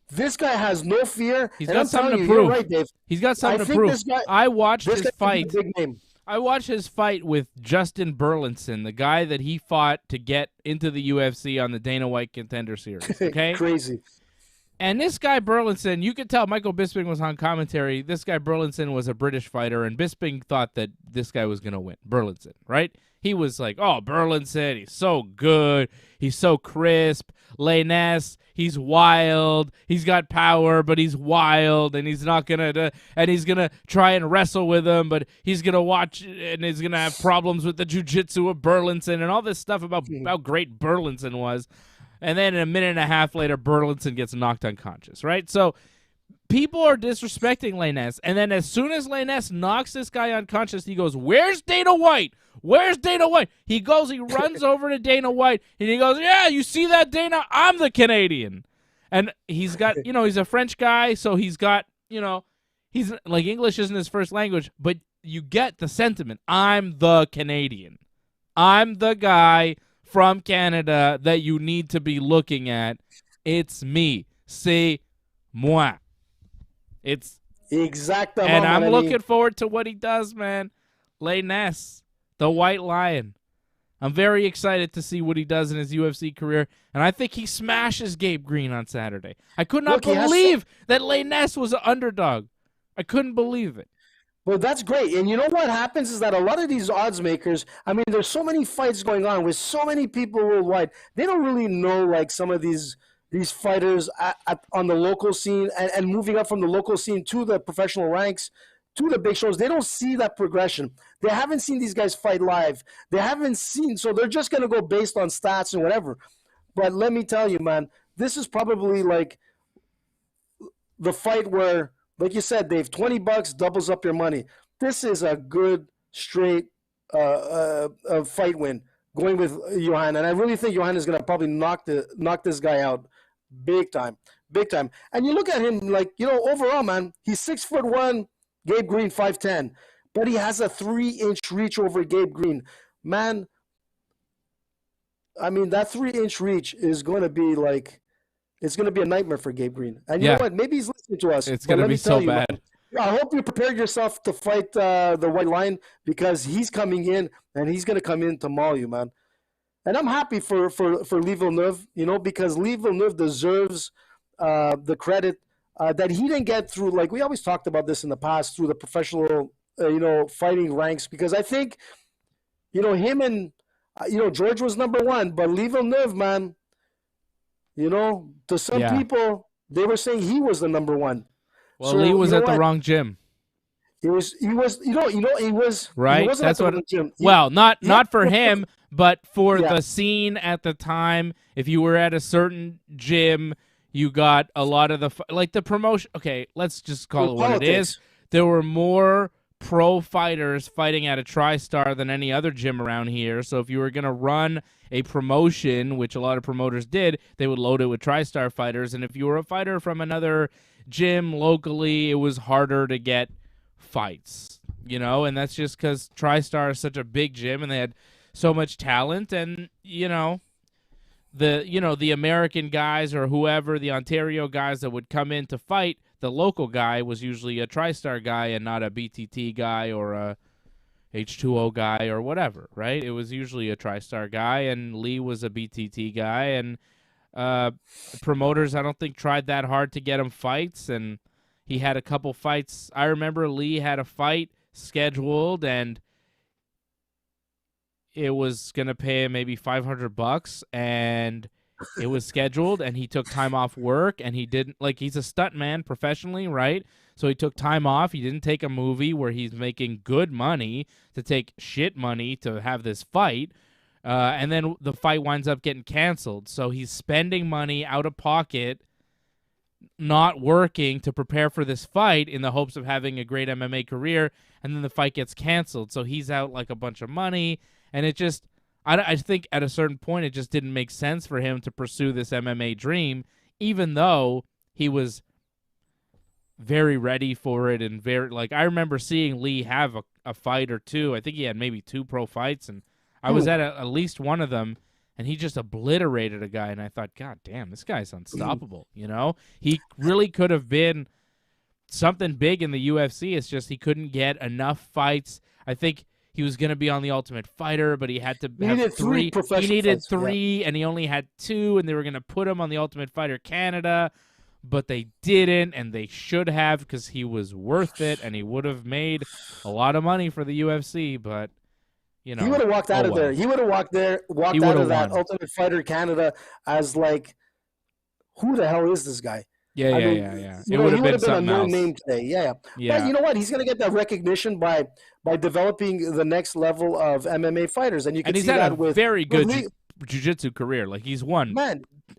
This guy has no fear. He's got something to prove. Right, Dave. He's got something to prove. I watched his fight. I watched his fight with Justin Burlinson, the guy that he fought to get into the UFC on the Dana White Contender Series. Okay, crazy. And this guy Burlinson, you could tell Michael Bisping was on commentary. This guy Burlinson was a British fighter, and Bisping thought that this guy was going to win. Burlinson, right? He was like, "Oh, Burlinson, he's so good. He's so crisp. Lainesse, he's wild. He's got power, but he's wild, and he's not gonna and he's gonna try and wrestle with him, but he's gonna watch and he's gonna have problems with the jiu-jitsu of Burlinson and all this stuff about how great Burlinson was." And then a minute and a half later, Burlinson gets knocked unconscious, right? So people are disrespecting Lainesse. And then as soon as Lainesse knocks this guy unconscious, he goes, "Where's Dana White? Where's Dana White?" He runs over to Dana White, and he goes, "Yeah, you see that, Dana? I'm the Canadian." And he's got, he's a French guy, so he's got, he's like, English isn't his first language, but you get the sentiment. I'm the Canadian. I'm the guy from Canada that you need to be looking at. It's me. C'est moi. It's exactly. And I'm looking forward to what he does, man. Lainesse, the White Lion. I'm very excited to see what he does in his UFC career, and I think he smashes Gabe Green on Saturday. I could not believe that Lainesse was an underdog. I couldn't believe it. Well, that's great. And you know what happens is that a lot of these odds makers, I mean, there's so many fights going on with so many people worldwide. They don't really know, like, some of these fighters on the local scene and moving up from the local scene to the professional ranks, to the big shows. They don't see that progression. They haven't seen these guys fight live. They haven't seen, so they're just going to go based on stats and whatever. But let me tell you, man, this is probably like the fight where, like you said, Dave, $20 doubles up your money. This is a good, straight fight win going with Yohan. And I really think Yohan is going to probably knock this guy out big time. And you look at him like, overall, man, he's 6'1", Gabe Green 5'10", but he has a 3-inch reach over Gabe Green. Man, I mean, that 3-inch reach is going to be like, it's going to be a nightmare for Gabe Green. And you know what? Maybe he's listening to us. It's going to be so bad. Man, I hope you prepared yourself to fight the White Lion, because he's coming in, and he's going to come in to maul you, man. And I'm happy for Lee Villeneuve, because Lee Villeneuve deserves the credit that he didn't get through. Like, we always talked about this in the past, through the professional, fighting ranks, because I think, him and, George was number one, but Lee Villeneuve, man, to some people, they were saying he was the number one. Well, so, Lee was at the wrong gym. He was right. That's what. Well, not for him, but for the scene at the time. If you were at a certain gym, you got a lot of the promotion. Okay, let's just call it what it is. There were more pro fighters fighting at a TriStar than any other gym around here. So if you were going to run a promotion, which a lot of promoters did, they would load it with TriStar fighters. And if you were a fighter from another gym locally, it was harder to get fights, and that's just because TriStar is such a big gym and they had so much talent. And, the American guys or whoever, the Ontario guys that would come in to fight, the local guy was usually a TriStar guy and not a BTT guy or a H2O guy or whatever, right? It was usually a TriStar guy, and Lee was a BTT guy, and promoters, I don't think, tried that hard to get him fights, and he had a couple fights. I remember Lee had a fight scheduled, and it was going to pay him maybe $500, and it was scheduled, and he took time off work, and he didn't, like, he's a stunt man professionally, right? So he took time off. He didn't take a movie where he's making good money to take shit money to have this fight. And then the fight winds up getting canceled. So he's spending money out of pocket, not working to prepare for this fight in the hopes of having a great MMA career, and then the fight gets canceled. So he's out like a bunch of money, and it just, I think at a certain point it just didn't make sense for him to pursue this MMA dream, even though he was very ready for it and very, like, I remember seeing Lee have a fight or two. I think he had maybe 2 pro fights, and I was at least one of them, and he just obliterated a guy, and I thought, God damn, this guy's unstoppable, you know? He really could have been something big in the UFC. It's just he couldn't get enough fights. I think he was going to be on the Ultimate Fighter, but he had to have 3. He needed fights, 3, and he only had 2, and they were going to put him on the Ultimate Fighter Canada, but they didn't, and they should have because he was worth it, and he would have made a lot of money for the UFC, but... You know, he would have walked out of there. He would have walked out of that Ultimate Fighter Canada as like, who the hell is this guy? Yeah. It would have been a known name today. Yeah. But you know what? He's going to get that recognition by developing the next level of MMA fighters, and you can see that with very good jiu-jitsu career. Like he's won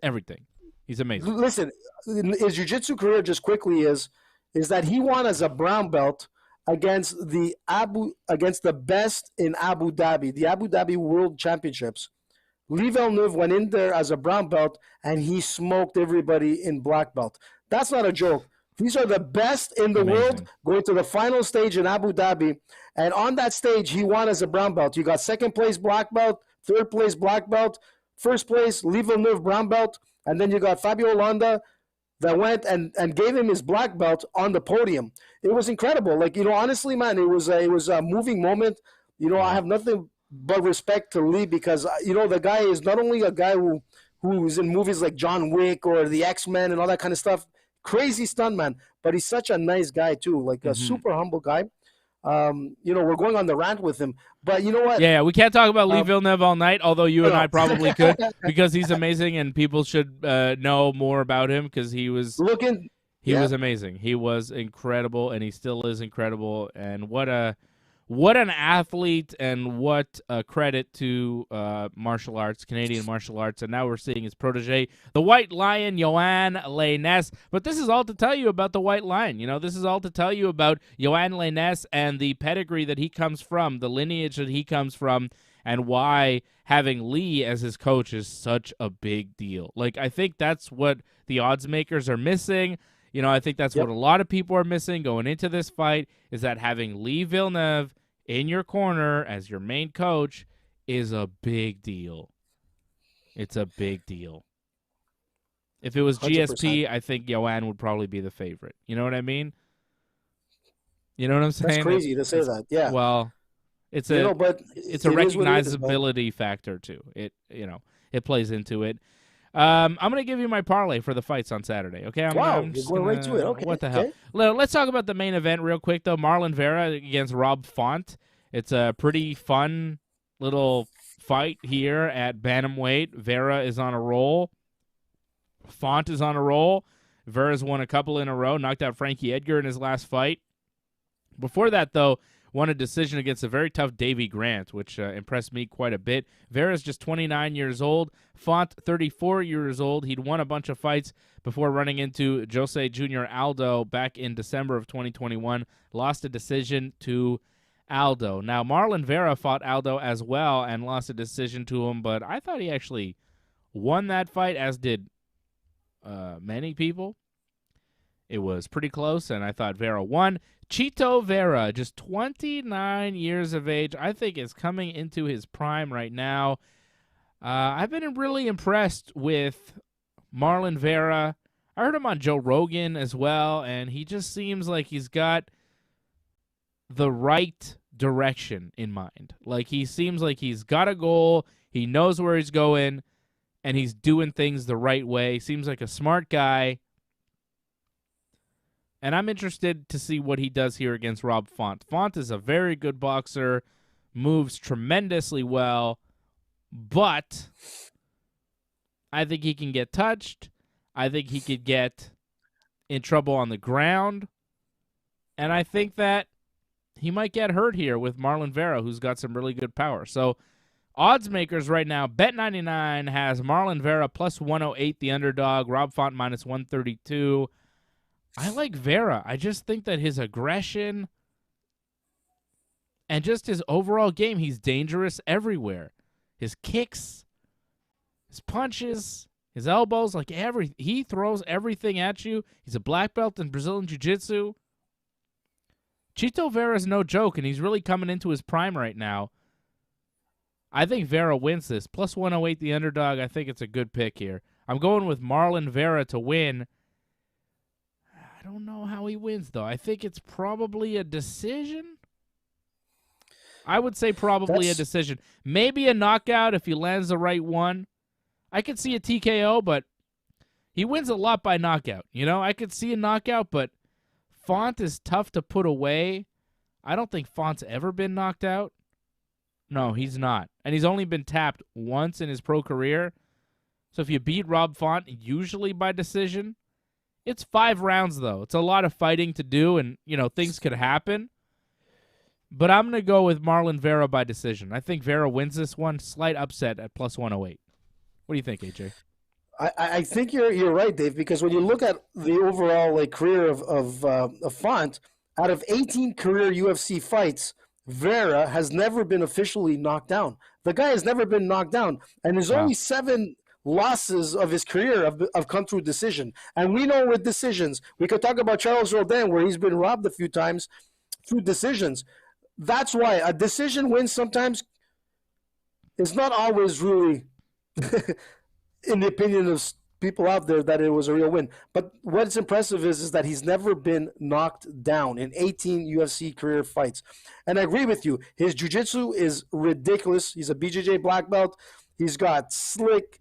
everything. He's amazing. Listen, his jiu-jitsu career just quickly is that he won as a brown belt against the best in Abu Dhabi, the Abu Dhabi World Championships. Lee Villeneuve went in there as a brown belt, and he smoked everybody in black belt. That's not a joke. These are the best in the world going to the final stage in Abu Dhabi, and on that stage, he won as a brown belt. You got second place black belt, third place black belt, first place Lee Villeneuve brown belt, and then you got Fabio Landa that went and gave him his black belt on the podium. It was incredible. Like, you know, honestly, man, it was a moving moment. You know, I have nothing but respect to Lee because, you know, the guy is not only a guy who's in movies like John Wick or the X-Men and all that kind of stuff, crazy stuntman, but he's such a nice guy too, like a super humble guy. You know, we're going on the rant with him, but you know what? Yeah, we can't talk about Lee Villeneuve all night, although you and I probably could, because he's amazing and people should know more about him because he was amazing. He was incredible, and he still is incredible. And what an athlete, and what a credit to martial arts, Canadian martial arts. And now we're seeing his protege, the White Lion, Yohan Lainesse. But this is all to tell you about the White Lion. You know, this is all to tell you about Yohan Lainesse and the pedigree that he comes from, the lineage that he comes from, and why having Lee as his coach is such a big deal. Like, I think that's what the odds makers are missing. You know, I think that's what a lot of people are missing going into this fight, is that having Lee Villeneuve in your corner as your main coach is a big deal. It's a big deal. If it was 100%. GSP, I think Yohan would probably be the favorite. You know what I mean? You know what I'm saying? That's crazy to say that. Yeah. Well, it's a recognizability factor too. It plays into it. I'm going to give you my parlay for the fights on Saturday, okay? You're going right to it. Okay. What the hell? Let's talk about the main event real quick, though. Marlon Vera against Rob Font. It's a pretty fun little fight here at bantamweight. Vera is on a roll. Font is on a roll. Vera's won a couple in a row, knocked out Frankie Edgar in his last fight. Before that, though, won a decision against a very tough Davey Grant, which impressed me quite a bit. Vera's just 29 years old. Font, 34 years old. He'd won a bunch of fights before running into Jose Jr. Aldo back in December of 2021. Lost a decision to Aldo. Now, Marlon Vera fought Aldo as well and lost a decision to him, but I thought he actually won that fight, as did many people. It was pretty close, and I thought Vera won. Chito Vera, just 29 years of age, I think is coming into his prime right now. I've been really impressed with Marlon Vera. I heard him on Joe Rogan as well, and he just seems like he's got the right direction in mind. Like, he seems like he's got a goal, he knows where he's going, and he's doing things the right way. Seems like a smart guy. And I'm interested to see what he does here against Rob Font. Font is a very good boxer, moves tremendously well, but I think he can get touched. I think he could get in trouble on the ground. And I think that he might get hurt here with Marlon Vera, who's got some really good power. So odds makers right now, Bet99 has Marlon Vera plus 108, the underdog. Rob Font minus 132. I like Vera. I just think that his aggression and just his overall game, he's dangerous everywhere. His kicks, his punches, his elbows, he throws everything at you. He's a black belt in Brazilian Jiu-Jitsu. Chito Vera's no joke, and he's really coming into his prime right now. I think Vera wins this. Plus 108, the underdog. I think it's a good pick here. I'm going with Marlon Vera to win. I don't know how he wins, though. I think it's probably a decision. I would say probably a decision. Maybe a knockout if he lands the right one. I could see a TKO, but he wins a lot by knockout. I could see a knockout, but Font is tough to put away. I don't think Font's ever been knocked out. No, he's not. And he's only been tapped once in his pro career. So if you beat Rob Font, usually by decision, it's 5 rounds, though. It's a lot of fighting to do, and, things could happen. But I'm going to go with Marlon Vera by decision. I think Vera wins this one. Slight upset at plus 108. What do you think, AJ? I think you're right, Dave, because when you look at the overall career of Font, out of 18 career UFC fights, Vera has never been officially knocked down. The guy has never been knocked down, and there's only 7 losses of his career have come through decision. And we know with decisions, we could talk about Charles Jourdain, where he's been robbed a few times through decisions. That's why a decision win sometimes is not always really in the opinion of people out there that it was a real win. But what's impressive is that he's never been knocked down in 18 UFC career fights. And I agree with you. His jiu-jitsu is ridiculous. He's a BJJ black belt. He's got slick,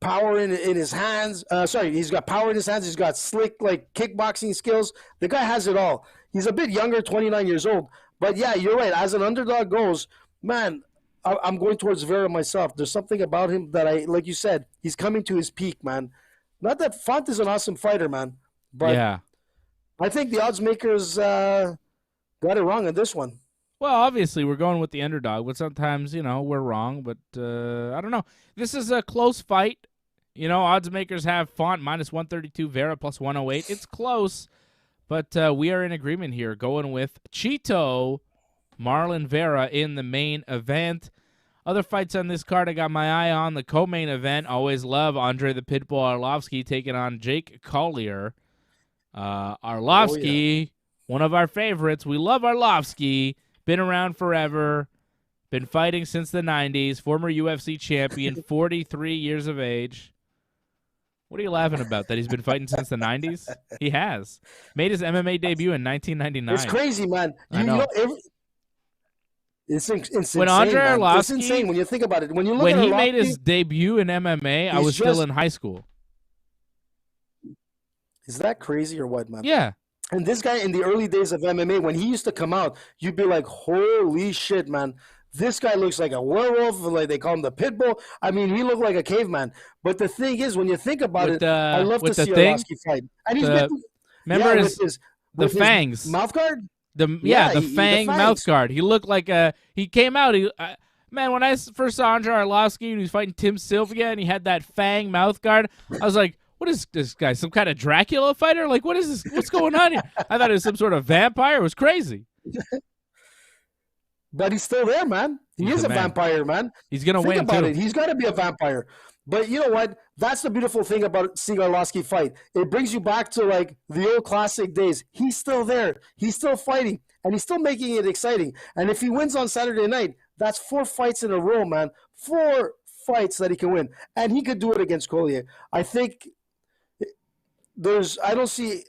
power in his hands. He's got power in his hands. He's got slick, kickboxing skills. The guy has it all. He's a bit younger, 29 years old. But, yeah, you're right. As an underdog goes, man, I'm going towards Vera myself. There's something about him that like you said, he's coming to his peak, man. Not that Font is an awesome fighter, man, but yeah. I think the odds makers got it wrong on this one. Well, obviously we're going with the underdog, but sometimes, we're wrong, but I don't know. This is a close fight. Odds makers have Font minus 132, Vera plus 108. It's close, but we are in agreement here, going with Chito Marlon Vera in the main event. Other fights on this card I got my eye on. The co-main event, always love Andre the Pitbull Arlovsky taking on Jake Collier. Arlovsky, one of our favorites. We love Arlovsky. Been around forever. Been fighting since the 90s. Former UFC champion, 43 years of age. What are you laughing about? That he's been fighting since the 90s? He has. Made his MMA debut in 1999. It's crazy, man. I know. It's insane. When Andre Arlovsky, it's insane when you think about it. When he made his debut in MMA, I was still in high school. Is that crazy or what, man? Yeah. And this guy in the early days of MMA, when he used to come out, you'd be like, holy shit, man. This guy looks like a werewolf. Like they call him the Pitbull. I mean, he looked like a caveman. But the thing is, when you think about it, I love to see Arlovsky fight. And he's remember the fangs. His mouth guard? The fang mouth guard. He looked like he came out. Man, when I first saw Andre Arlovsky and he was fighting Tim Sylvia and he had that fang mouth guard, I was like, what is this guy? Some kind of Dracula fighter? Like, what is this? What's going on here? I thought it was some sort of vampire. It was crazy. But he's still there, man. He's a vampire, man. He's going to win, Think about too. it. He's got to be a vampire. But you know what? That's the beautiful thing about seeing Arlovsky fight. It brings you back to the old classic days. He's still there. He's still fighting, and he's still making it exciting. And if he wins on Saturday night, that's 4 fights in a row, man. 4 fights that he can win, and he could do it against Collier. I think I don't see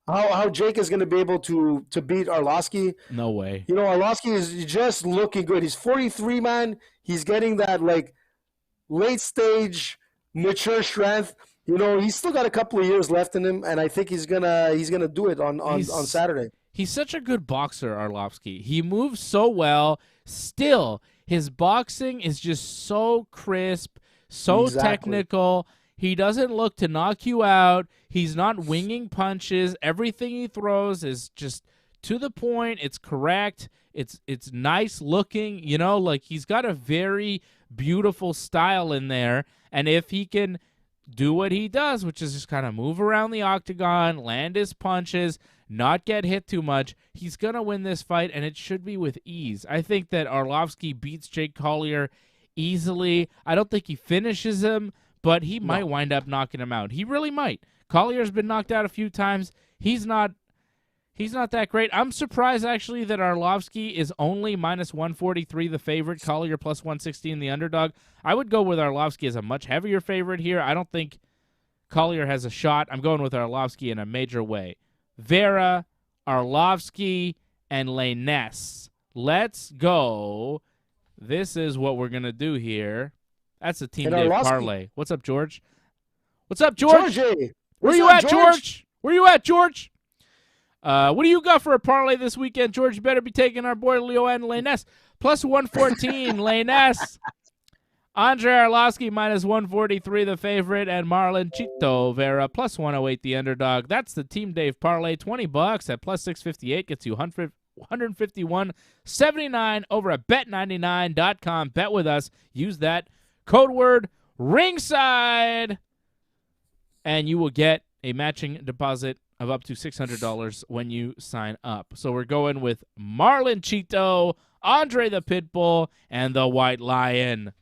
how Jake is going to be able to beat Arlovsky. No way. Arlovsky is just looking good. He's 43, man. He's getting that late stage mature strength. He's still got a couple of years left in him, and I think he's gonna do it on Saturday. He's such a good boxer, Arlovsky. He moves so well. Still, his boxing is just so crisp, so technical. He doesn't look to knock you out. He's not winging punches. Everything he throws is just to the point. It's correct. It's nice looking. You know, like he's got a very beautiful style in there. And if he can do what he does, which is just kind of move around the octagon, land his punches, not get hit too much, he's going to win this fight, and it should be with ease. I think that Arlovski beats Jake Collier easily. I don't think he finishes him, but he might wind up knocking him out. He really might. Collier's been knocked out a few times. He's not that great. I'm surprised, actually, that Arlovski is only minus 143 the favorite, Collier plus 116 the underdog. I would go with Arlovski as a much heavier favorite here. I don't think Collier has a shot. I'm going with Arlovski in a major way. Vera, Arlovski, and Lainesse. Let's go. This is what we're going to do here. That's a Team Dave parlay. What's up, George? What's up, George? Georgie. Where you at, George? Where you at, George? What do you got for a parlay this weekend, George? You better be taking our boy Yohan Lainesse. Plus 114, Lainesse. Andre Arlovski minus 143, the favorite, and Marlon Vera plus 108, the underdog. That's the Team Dave parlay. $20 at plus 658 gets you 151.79 over at bet99.com. Bet with us. Use that code word ringside, and you will get a matching deposit of up to $600 when you sign up. So we're going with Marlon Chito, Andre the Pitbull, and the White Lion,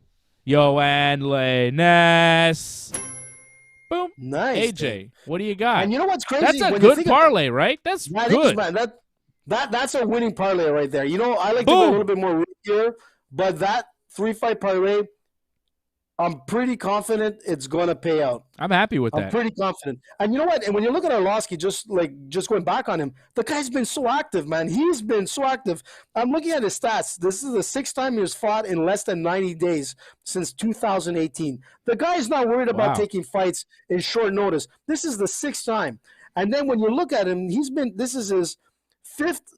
Yohan Lainesse. Boom. Nice. AJ, what do you got? And you know what's crazy? That's a good parlay, right? That's that good. Is, man. That's a winning parlay right there. You know, I like to go a little bit more riskier, but that 3-fight parlay, I'm pretty confident it's going to pay out. I'm happy with that. I'm pretty confident. And you know what? And when you look at Arlovski, just going back on him, the guy's been so active, man. He's been so active. I'm looking at his stats. This is the 6th time he's fought in less than 90 days since 2018. The guy's not worried about taking fights in short notice. This is the 6th time. And then when you look at him, this is his 5th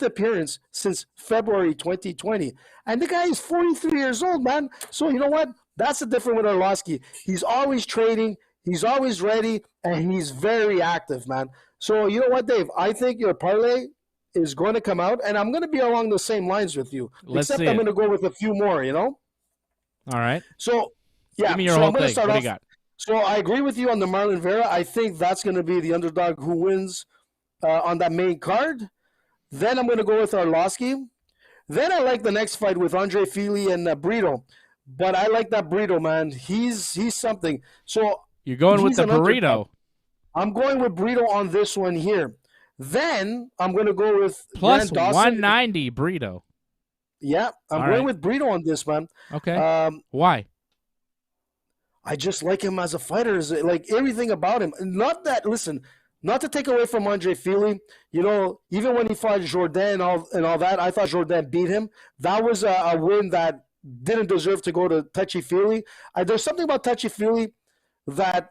appearance since February 2020. And the guy is 43 years old, man. So you know what? That's the difference with Arlovski. He's always trading, he's always ready, and he's very active, man. So you know what, Dave? I think your parlay is going to come out, and I'm going to be along the same lines with you. Except I'm going to go with a few more, you know? All right. So, yeah. Give me your whole thing. What do you got? So I agree with you on the Marlon Vera. I think that's going to be the underdog who wins on that main card. Then I'm going to go with Arlovski. Then I like the next fight with Andre Fili and Barriault. But I like that Barriault, man. He's something. So you're going with the burrito. I'm going with Barriault on this one here. Then I'm going to go with plus 190 Barriault. Yeah, I'm going with Barriault on this, man. Okay. Why? I just like him as a fighter. Like everything about him. Not to take away from Andre Fili, you know, even when he fought Jourdain and all that, I thought Jourdain beat him. That was a win that didn't deserve to go to Touchy-Feely. There's something about Touchy-Feely that,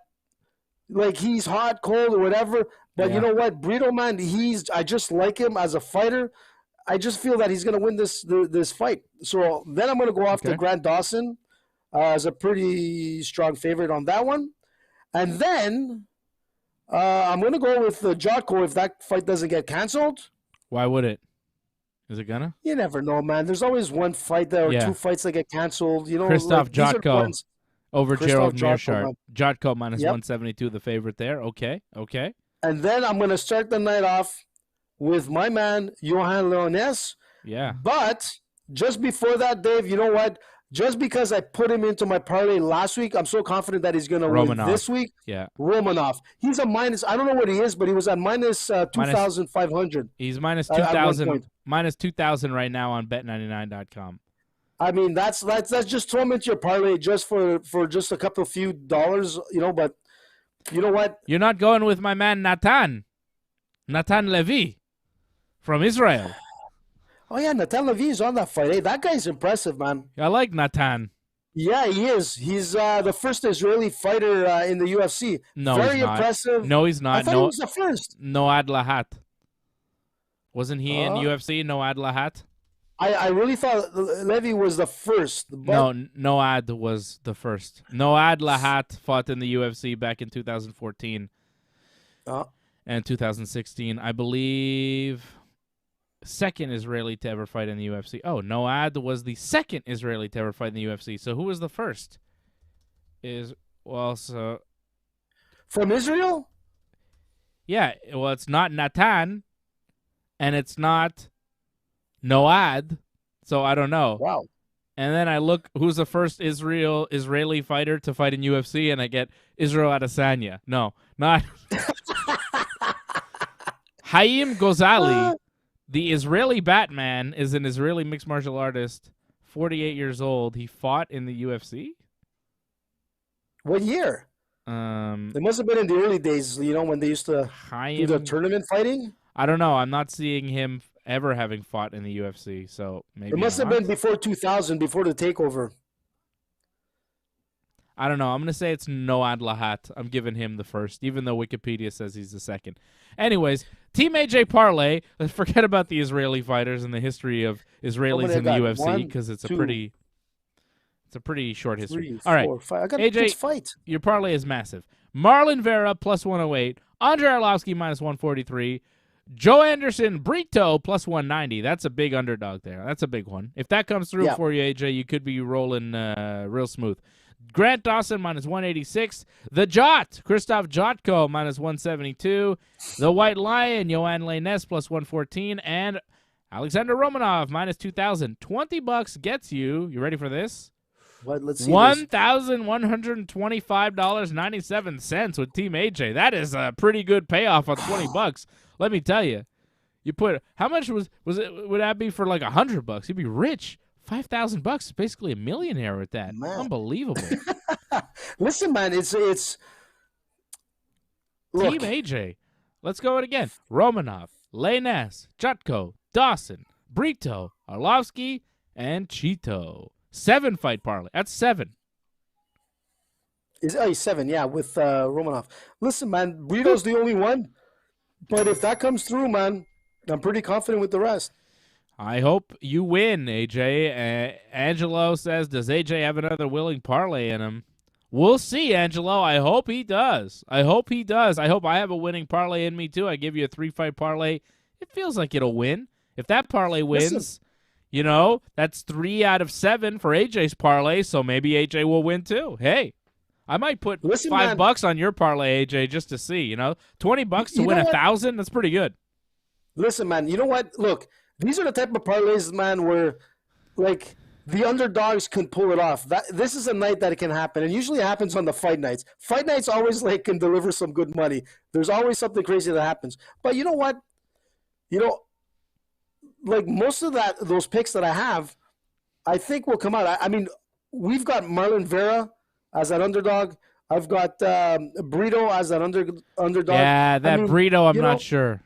like, he's hot, cold, or whatever. But you know what? Barriault, man, I just like him as a fighter. I just feel that he's going to win this fight. So then I'm going to go off to Grant Dawson as a pretty strong favorite on that one. And then I'm going to go with Jotko if that fight doesn't get canceled. Why would it? Is it gonna? You never know, man. There's always one fight there or two fights that get canceled. You know, Christoph Jotko over Gerald Mearshart. Jotko minus 172, the favorite there. Okay. And then I'm going to start the night off with my man, Yohan Lainesse. Yeah. But just before that, Dave, you know what? Just because I put him into my parlay last week, I'm so confident that he's going to win this week. Yeah. Romanov. He's a minus, I don't know what he is, but he was at minus 2,500. He's minus 2,000. Minus 2,000 right now on bet99.com. I mean, that's just throw him into your parlay just for just a couple few dollars, you know, but you know what? You're not going with my man Natan Levy from Israel. Oh, yeah, Natan Levy is on that fight. Hey, that guy's impressive, man. I like Natan. Yeah, he is. He's the first Israeli fighter in the UFC. No, Very he's not. Impressive. No, he's not. I thought he was the first. Noad Lahat. Wasn't he in UFC, Noad Lahat? I really thought Levy was the first. But No, Noad was the first. Noad Lahat fought in the UFC back in 2014 and 2016. I believe second Israeli to ever fight in the UFC. Oh, Noad was the second Israeli to ever fight in the UFC. So who was the first? So from Israel? yeah, well, it's not Natan, and it's not Noad, so I don't know. Wow. And then I look who's the first Israeli fighter to fight in UFC, and I get Israel Adesanya. No, not Haim Ghazali. The Israeli Batman is an Israeli mixed martial artist, 48 years old. He fought in the UFC. What year? It must have been in the early days, when they used to do the tournament fighting. I don't know. I'm not seeing him ever having fought in the UFC, so maybe it must have been before 2000, before the takeover. I don't know. I'm going to say it's Noad Lahat. I'm giving him the first, even though Wikipedia says he's the second. Anyways, Team AJ Parlay. Let's forget about the Israeli fighters and the history of Israelis in the UFC because it's a pretty short history. 3, 4, all right, 5. I got AJ, a fight. Your parlay is massive. Marlon Vera plus 108, Andre Arlovsky minus 143, Joe Anderson Brito plus 190. That's a big underdog there. That's a big one. If that comes through for you, AJ, you could be rolling real smooth. Grant Dawson minus 186. The Jot, Christoph Jotko minus 172. The White Lion, Yohan Lainesse plus 114. And Alexander Romanov minus 2,000. $20 gets you. You ready for this? What? Let's see. $1,125.97 with Team AJ. That is a pretty good payoff on $20. Let me tell you. You put how much was it? Would that be for like $100? You'd be rich. $5,000, basically a millionaire with that. Man. Unbelievable. Listen, man, it's look. Team AJ. Let's go it again. Romanov, Lainesse, Jutko, Dawson, Brito, Arlovsky, and Cheeto. 7 fight parlay. That's 7. He's 7, yeah, with Romanov. Listen, man, Brito's the only one. But if that comes through, man, I'm pretty confident with the rest. I hope you win, AJ. Angelo says, does AJ have another willing parlay in him? We'll see, Angelo. I hope he does. I hope I have a winning parlay in me, too. I give you a 3-fight parlay. It feels like it'll win. If that parlay wins, that's 3 out of 7 for AJ's parlay, so maybe AJ will win, too. Hey, I might put $5 on your parlay, AJ, just to see, $20 to win 1,000? That's pretty good. Listen, man, you know what? Look. These are the type of parlays, man, where, like, the underdogs can pull it off. This is a night that it can happen, and usually it happens on the fight nights. Fight nights always, can deliver some good money. There's always something crazy that happens. But you know what? Most of those picks that I have, I think will come out. I mean, we've got Marlon Vera as an underdog. I've got Brito as an underdog. Yeah, Brito, I'm not sure.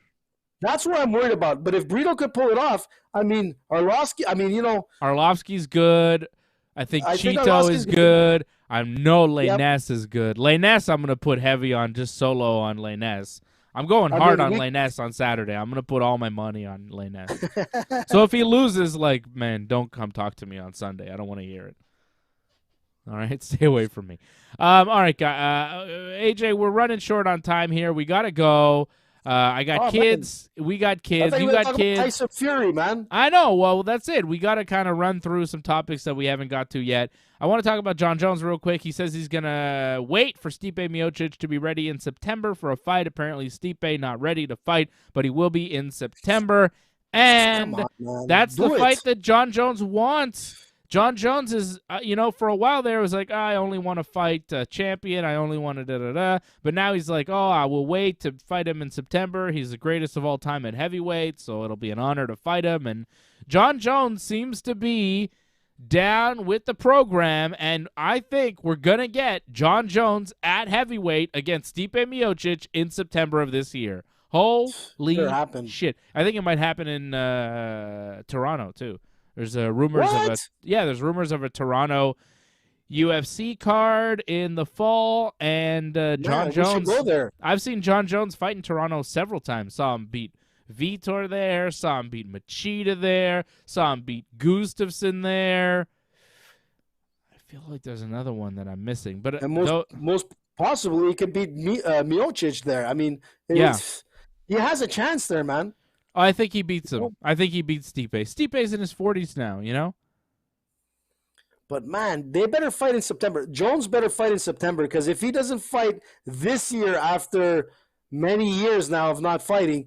That's what I'm worried about. But if Brito could pull it off, I mean, Arlovsky, Arlovsky's good. I think Cheeto is good. I know Lainesse is good. Lainesse, I'm going to put heavy on, just solo on Lainesse. I'm going hard on Lainesse on Saturday. I'm going to put all my money on Lainesse. So if he loses, man, don't come talk to me on Sunday. I don't want to hear it. All right, stay away from me. All right, AJ, we're running short on time here. We got to go. I got kids. Man. We got kids. You got kids. Tyson Fury, man. I know. Well, that's it. We got to kind of run through some topics that we haven't got to yet. I want to talk about Jon Jones real quick. He says he's going to wait for Stipe Miocic to be ready in September for a fight. Apparently, Stipe not ready to fight, but he will be in September. And that's the fight that Jon Jones wants. Jon Jones is, for a while there, was like, I only want to fight a champion. I only want to da-da-da. But now he's like, I will wait to fight him in September. He's the greatest of all time at heavyweight, so it'll be an honor to fight him. And Jon Jones seems to be down with the program, and I think we're going to get Jon Jones at heavyweight against Stipe Miocic in September of this year. Holy shit. I think it might happen in Toronto, too. There's rumors there's rumors of a Toronto UFC card in the fall, and Jon Jones. Go there. I've seen Jon Jones fight in Toronto several times. Saw him beat Vitor there. Saw him beat Machida there. Saw him beat Gustafsson there. I feel like there's another one that I'm missing. But and most possibly he could beat Miocic there. I mean, he has a chance there, man. Oh, I think he beats him. I think he beats Stipe. Stipe's in his 40s now, you know? But, man, they better fight in September. Jones better fight in September because if he doesn't fight this year after many years now of not fighting,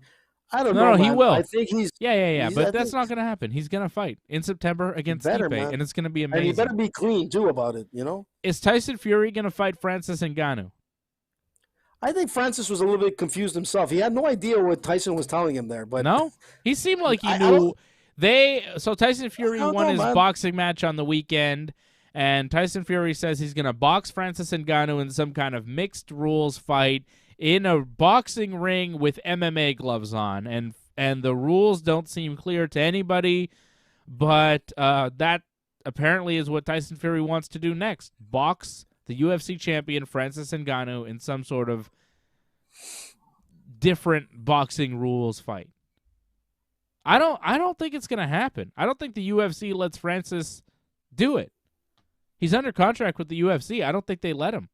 I don't know, No, he will. I think he's... Yeah. But that's not going to happen. He's going to fight in September against Stipe, man. and it's going to be amazing. And he better be clean, too, about it, you know? Is Tyson Fury going to fight Francis Ngannou? I think Francis was a little bit confused himself. He had no idea what Tyson was telling him there. But no? He seemed like he knew. So Tyson Fury won his boxing match on the weekend, and Tyson Fury says he's going to box Francis Ngannou in some kind of mixed rules fight in a boxing ring with MMA gloves on. And the rules don't seem clear to anybody, but that apparently is what Tyson Fury wants to do next. Box the UFC champion Francis Ngannou in some sort of different boxing rules fight. I don't think it's going to happen. I don't think the UFC lets Francis do it. He's under contract with the UFC. I don't think they let him.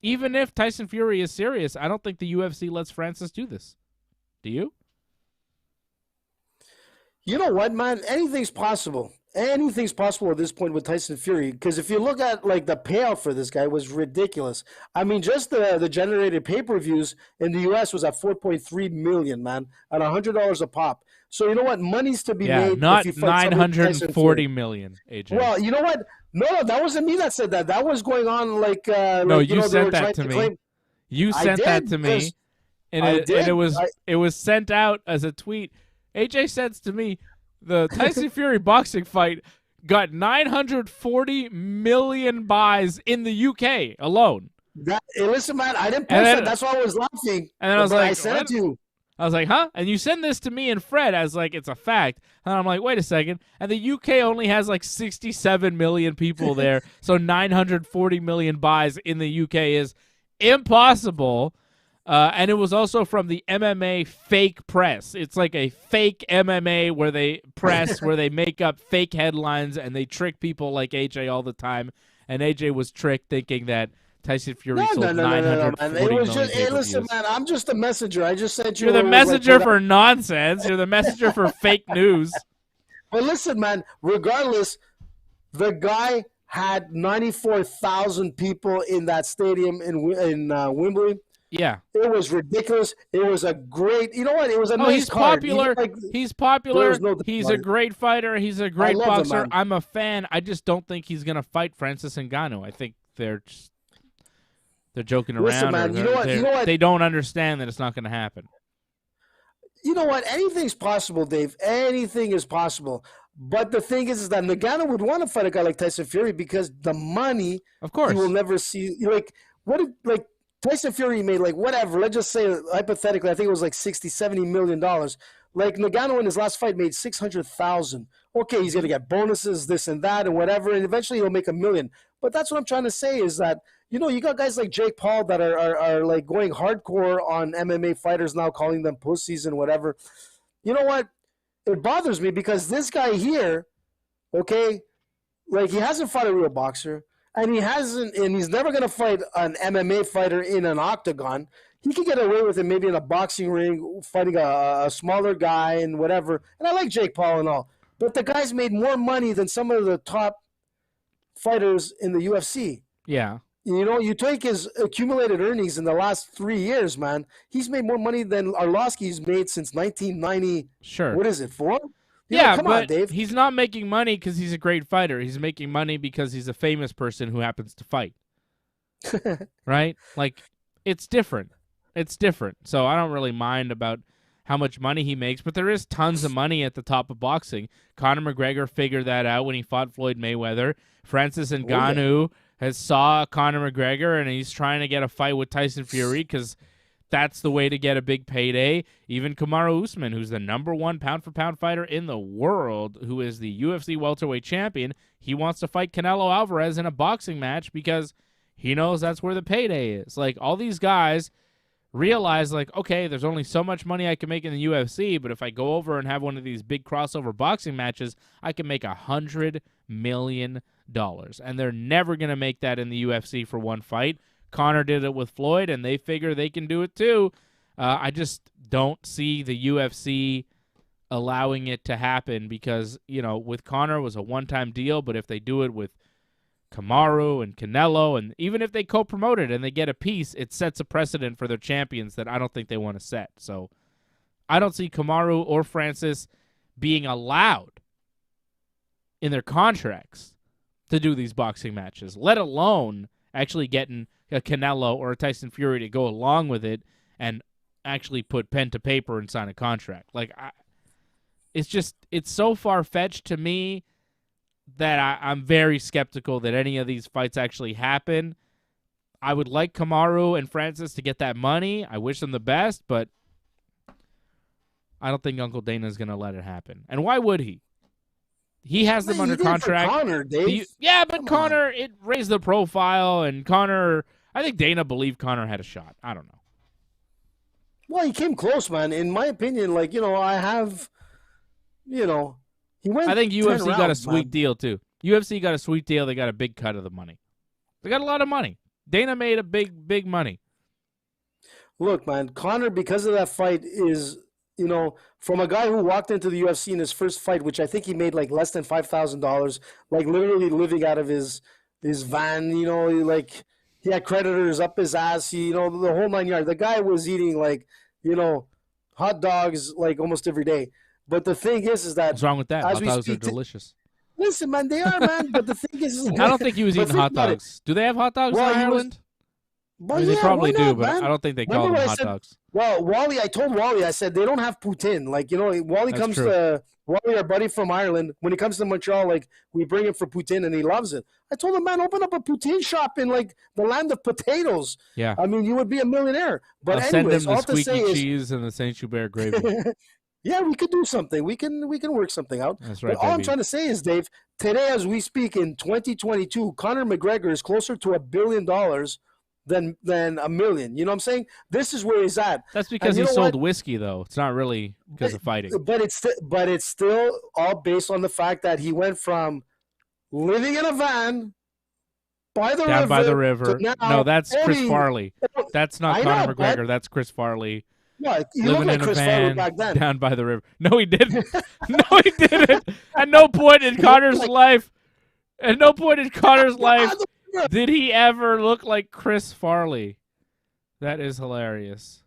Even if Tyson Fury is serious, I don't think the UFC lets Francis do this. Do you? You know what, man? Anything's possible. Anything's possible at this point with Tyson Fury, because if you look at like the payout for this guy was ridiculous. I mean, just the generated pay-per-views in the U.S. was at $4.3 million, man, at $100 a pop. So you know what? Money's to be made. Not $940 million, AJ. Well, you know what? No, that wasn't me that said that. That was going on like. No, you sent that to me. You sent that to me, and it was sent out as a tweet. AJ says to me, the Tyson Fury boxing fight got 940 million buys in the UK alone. Hey, listen, man, I didn't post that. That's why I was laughing. And then I was like, I sent it to you. I was like, huh? And you send this to me and Fred as like it's a fact. And I'm like, wait a second. And the UK only has like 67 million people there. So 940 million buys in the UK is impossible. And it was also from the MMA fake press. It's like a fake MMA where they press, where they make up fake headlines and they trick people like AJ all the time. And AJ was tricked thinking that Tyson Fury sold 940 million. It was just, hey, listen, man, I'm just a messenger. I just sent you. You're the messenger for nonsense. You're the messenger for fake news. But listen, man, regardless, the guy had 94,000 people in that stadium in Wembley. Yeah. It was ridiculous. It was a great, you know what? It was a nice he's card. Popular. He's popular. He's a great fighter. He's a great boxer. I'm a fan. I just don't think he's going to fight Francis Ngannou. I think they're joking around. Listen, man, you know what? They don't understand that it's not going to happen. You know what? Anything's possible, Dave. Anything is possible. But the thing is that Ngannou would want to fight a guy like Tyson Fury because the money, of course, he will never see. Tyson Fury made whatever. Let's just say hypothetically, I think it was like $60-70 million. Like Ngannou in his last fight made $600,000. Okay, he's gonna get bonuses, this and that, and whatever, and eventually he'll make $1 million. But that's what I'm trying to say is that you got guys like Jake Paul that are like going hardcore on MMA fighters now, calling them pussies and whatever. You know what? It bothers me because this guy here, okay, like he hasn't fought a real boxer. And he's never going to fight an MMA fighter in an octagon. He could get away with it maybe in a boxing ring, fighting a smaller guy and whatever. And I like Jake Paul and all. But the guy's made more money than some of the top fighters in the UFC. Yeah. You take his accumulated earnings in the last 3 years, man. He's made more money than Arlovsky's made since 1990. Sure. What is it, 4? Come on, Dave. He's not making money because he's a great fighter. He's making money because he's a famous person who happens to fight. Right? Like, it's different. It's different. So I don't really mind about how much money he makes, but there is tons of money at the top of boxing. Conor McGregor figured that out when he fought Floyd Mayweather. Francis Ngannou has saw Conor McGregor, and he's trying to get a fight with Tyson Fury because that's the way to get a big payday. Even Kamaru Usman, who's the #1 pound-for-pound fighter in the world, who is the UFC welterweight champion, he wants to fight Canelo Alvarez in a boxing match because he knows that's where the payday is. Like, all these guys realize, like, okay, there's only so much money I can make in the UFC, but if I go over and have one of these big crossover boxing matches, I can make $100 million. And they're never going to make that in the UFC for one fight. Conor did it with Floyd, and they figure they can do it too. I just don't see the UFC allowing it to happen because, with Conor it was a one-time deal, but if they do it with Kamaru and Canelo, and even if they co-promote it and they get a piece, it sets a precedent for their champions that I don't think they want to set. So I don't see Kamaru or Francis being allowed in their contracts to do these boxing matches, let alone actually getting a Canelo or a Tyson Fury to go along with it and actually put pen to paper and sign a contract. Like, it's so far-fetched to me that I'm very skeptical that any of these fights actually happen. I would like Kamaru and Francis to get that money. I wish them the best, but I don't think Uncle Dana's going to let it happen. And why would he? He has them under contract. Conor, Dave. But Conor, it raised the profile, and Conor, I think Dana believed Conor had a shot. I don't know. Well, he came close, man. In my opinion, he went. I think UFC got a rounds, sweet deal too. UFC got a sweet deal. They got a big cut of the money. They got a lot of money. Dana made a big money. Look, man, Conor, because of that fight, is from a guy who walked into the UFC in his first fight, which I think he made like less than $5,000, like literally living out of his van. Like he had creditors up his ass. The whole 9 yards. The guy was eating hot dogs like almost every day. But the thing is that what's wrong with that? Hot dogs are delicious. Listen, man, they are, man. But the thing is I don't think he was eating hot dogs. Do they have hot dogs in Ireland? They probably do, but I don't think they call them hot dogs. Well, I told Wally, I said they don't have poutine. Like, Wally That's comes true. to Wally, our buddy from Ireland. When he comes to Montreal, like we bring him for poutine, and he loves it. I told him, man, open up a poutine shop in like the land of potatoes. Yeah, I mean, you would be a millionaire. But I'll anyways, send him the all to say squeaky is, cheese and the Saint Hubert gravy. yeah, we could do something. We can work something out. That's right, But all I'm baby. trying to say is, Dave, today as we speak in 2022, Conor McGregor is closer to $1 billion than $1 million. You know what I'm saying? This is where he's at. That's because And he you know sold what? whiskey, though. It's not really because of fighting. But it's still all based on the fact that he went from living in a van Down by the river. to now No, that's Chris owning- Farley. That's not I Conor know, McGregor. but- That's Chris Farley. Yeah, he looked Living like in a Chris Farley van back then. down by the river. No, he didn't. No, he didn't. At no point in Connor's life, did he ever look like Chris Farley. That is hilarious.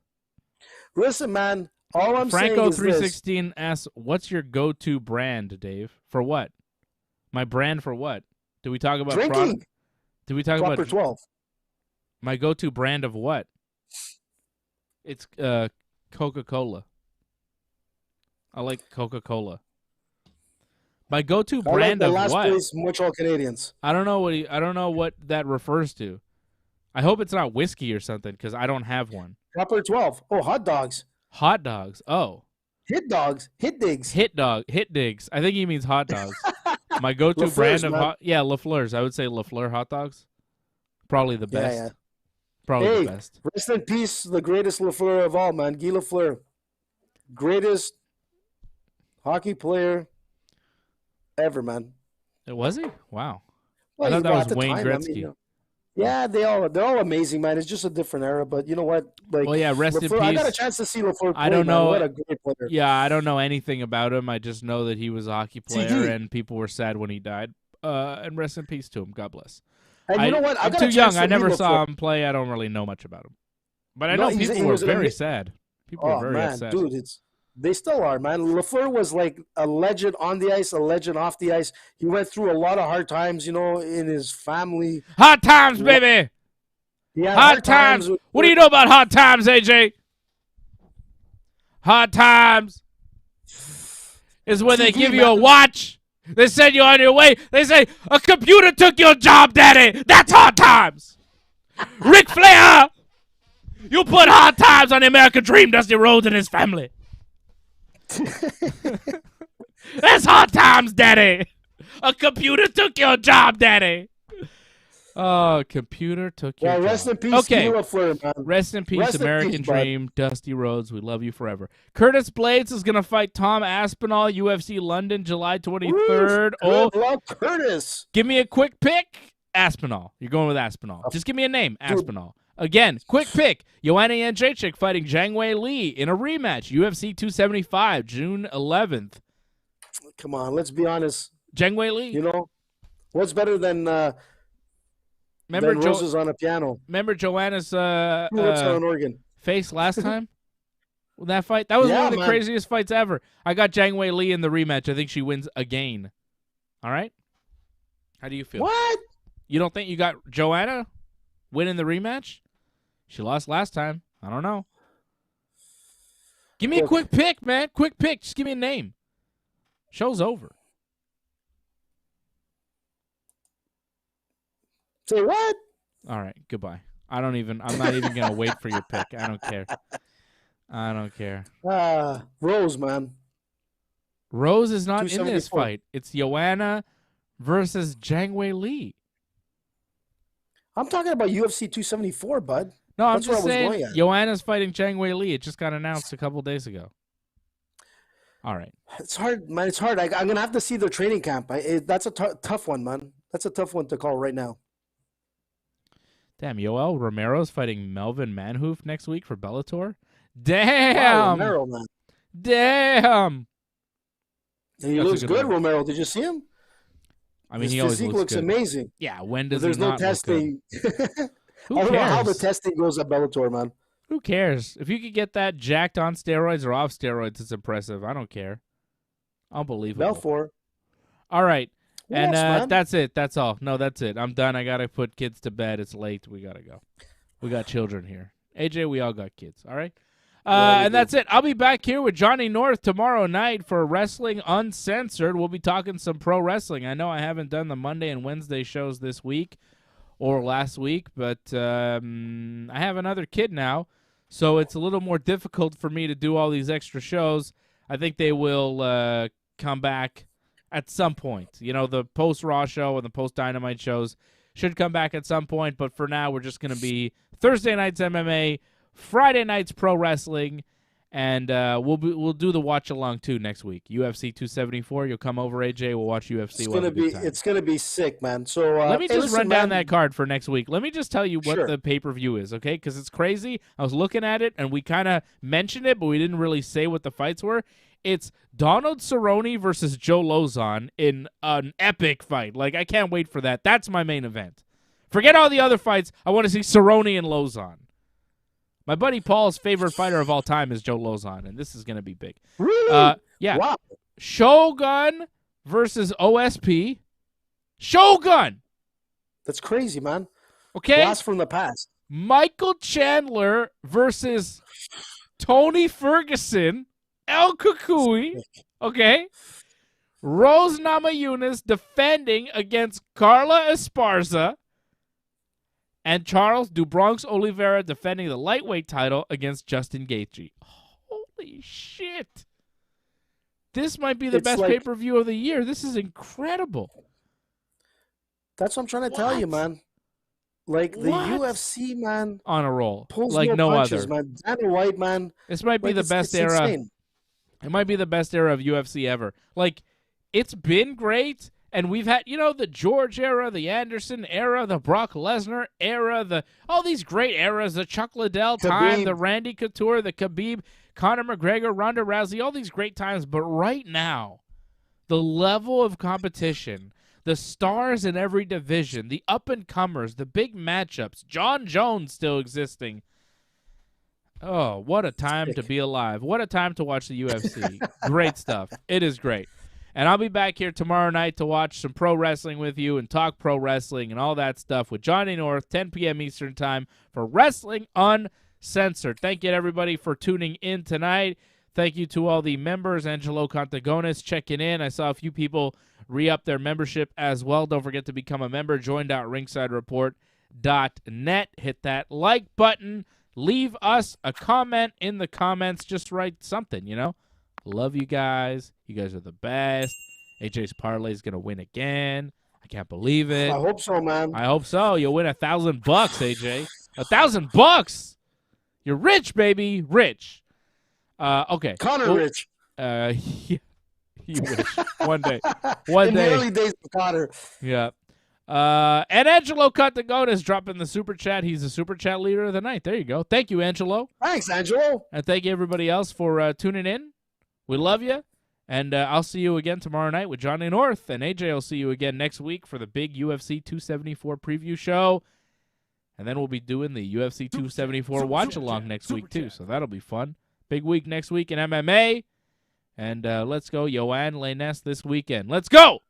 Listen, man, all I'm saying Franco is this. 316 asks, "What's your go-to brand, Dave? For what? My brand for what? Do we talk about Drinking. product? Do we talk Proper about 12. my go-to brand of what? It's Coca-Cola. I like Coca-Cola. My go-to brand I of like the last what? place Montreal Canadiens. I don't know what that refers to. I hope it's not whiskey or something because I don't have one. Proper 12. Oh, hot dogs. Hot dogs. Oh, Hit dogs. Hit digs. hit digs. I think he means hot dogs. My go-to LaFleur's, brand of man. LaFleur's. I would say LaFleur hot dogs. Probably the best. Yeah. Probably Hey, the best. rest in peace, the greatest Lafleur of all, man. Guy Lafleur. Greatest hockey player ever, man. Was he? Wow. Well, I thought that at was the Wayne time, I Gretzky. mean, yeah, they're all amazing, man. It's just a different era, but you know what? Like, Well, yeah, rest in Lafleur, I got a peace. chance to see Lafleur play. I don't man. know. What a great player. Yeah, I don't know anything about him. I just know that he was a hockey player, TD. and people were sad when he died. And rest in peace to him. God bless. And you know what? I I'm got too a chance young. to I never meet saw Lafleur. him play. I don't really know much about him. But I No, know he people were was an very ama- sad. People were Oh very man, upset. dude, they still are, man. Lafleur was like a legend on the ice, a legend off the ice. He went through a lot of hard times, in his family. Hot times, baby. He had Hot hard times. with- What do you know about hot times, AJ? Hot times is when they TV, give you a man. watch. They send you on your way. They say, a computer took your job, daddy. That's hard times. Ric Flair, you put hard times on the American Dream, Dusty Rhodes and his family. That's hard times, daddy. A computer took your job, daddy. Oh, computer took your job. Rest in peace, Okay. Kilo Fleur, man. Rest in peace, Rest in American peace, bud. Dream, Dusty Rhodes. We love you forever. Curtis Blades is going to fight Tom Aspinall, UFC London, July 23rd. Good luck, Curtis. Give me a quick pick. Aspinall. You're going with Aspinall. Just give me a name. Aspinall. Again, quick pick. Joanna Jedrzejczyk fighting Zhang Weili in a rematch. UFC 275, June 11th. Come on, let's be honest. Zhang Weili. You know, what's better than roses on a piano? Remember Joanna's Who lives on Oregon? face last time? With that fight? That was one of the craziest fights ever. I got Zhang Weili in the rematch. I think she wins again. All right? How do you feel? What? You don't think you got Joanna winning the rematch? She lost last time. I don't know. Give me a quick pick, man. Quick pick. Just give me a name. Show's over. Say what? All right. Goodbye. I'm not even going to wait for your pick. I don't care. I don't care. Rose, man. Rose is not in this fight. It's Joanna versus Zhang Weili. I'm talking about UFC 274, bud. No, I'm just saying Joanna's fighting Zhang Weili. It just got announced a couple days ago. All right. It's hard, man. It's hard. I'm going to have to see their training camp. That's a tough one, man. That's a tough one to call right now. Damn, Yoel Romero's fighting Melvin Manhoef next week for Bellator? Damn! Wow, Romero, man. Damn! And he looks good, Romero. Did you see him? I mean, his he always physique looks good. Amazing. Yeah, when does there's he no not testing. Look good? Who I don't know how the cares? testing goes at Bellator, man. Who cares? If you could get that jacked on steroids or off steroids, it's impressive. I don't care. Unbelievable. Belfort. All right. And man? that's it. That's all. No, that's it. I'm done. I got to put kids to bed. It's late. We got to go. We got children here. AJ, we all got kids. All right? And that's it. I'll be back here with Johnny North tomorrow night for Wrestling Uncensored. We'll be talking some pro wrestling. I know I haven't done the Monday and Wednesday shows this week or last week, but I have another kid now, so it's a little more difficult for me to do all these extra shows. I think they will come back at some point. You know, the post-Raw show and the post-Dynamite shows should come back at some point, but for now we're just going to be Thursday nights MMA, Friday nights pro wrestling, and we'll do the watch along too next week. UFC 274. You'll come over, AJ. We'll watch UFC. It's gonna be sick, man. So let me just run down that card for next week. Let me just tell you what the pay-per-view is, okay? Because it's crazy. I was looking at it and we kind of mentioned it, but we didn't really say what the fights were. It's Donald Cerrone versus Joe Lozon in an epic fight. Like, I can't wait for that. That's my main event. Forget all the other fights. I want to see Cerrone and Lozon. My buddy Paul's favorite fighter of all time is Joe Lozon, and this is going to be big. Really? Yeah. Wow. Shogun versus OSP. Shogun! That's crazy, man. Okay? Blast from the past. Michael Chandler versus Tony Ferguson. El Kukui. Okay? Rose Namajunas defending against Carla Esparza. And Charles DuBronx Oliveira defending the lightweight title against Justin Gaethje. Holy shit. This might be the best pay-per-view of the year. This is incredible. That's what I'm trying to tell you, man. Like, the UFC, man. On a roll. Pulls like no punches, other. Man. Dana White, man. This might be the best era. Insane. It might be the best era of UFC ever. Like, it's been great. And we've had, you know, the George era, the Anderson era, the Brock Lesnar era, all these great eras, the Chuck Liddell time, the Randy Couture, the Khabib, Conor McGregor, Ronda Rousey, all these great times. But right now, the level of competition, the stars in every division, the up-and-comers, the big matchups, Jon Jones still existing. Oh, what a time to be alive. What a time to watch the UFC. Great stuff. It is great. And I'll be back here tomorrow night to watch some pro wrestling with you and talk pro wrestling and all that stuff with Johnny North, 10 p.m. Eastern Time for Wrestling Uncensored. Thank you to everybody for tuning in tonight. Thank you to all the members. Angelo Contagonis checking in. I saw a few people re-up their membership as well. Don't forget to become a member. Join.ringsidereport.net. Hit that like button. Leave us a comment in the comments. Just write something, you know. Love you guys. You guys are the best. AJ's parlay is going to win again. I can't believe it. I hope so, man. I hope so. You'll win $1,000, AJ. $1,000. You're rich, baby. Rich. Okay. Connor Rich. Yeah, you wish. One day. One In day. the early days of Connor. Yeah. And Angelo Catagonis dropping the super chat. He's the super chat leader of the night. There you go. Thank you, Angelo. Thanks, Angelo. And thank you, everybody else, for tuning in. We love you. And I'll see you again tomorrow night with Johnny North. And AJ will see you again next week for the big UFC 274 preview show. And then we'll be doing the UFC 274 watch-along next week, too. So that'll be fun. Big week next week in MMA. And let's go, Yohan, Lainesse this weekend. Let's go!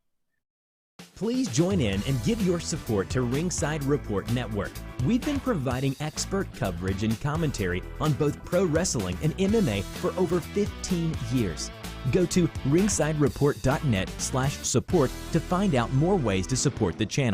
Please join in and give your support to Ringside Report Network. We've been providing expert coverage and commentary on both pro wrestling and MMA for over 15 years. Go to ringsidereport.net/support to find out more ways to support the channel.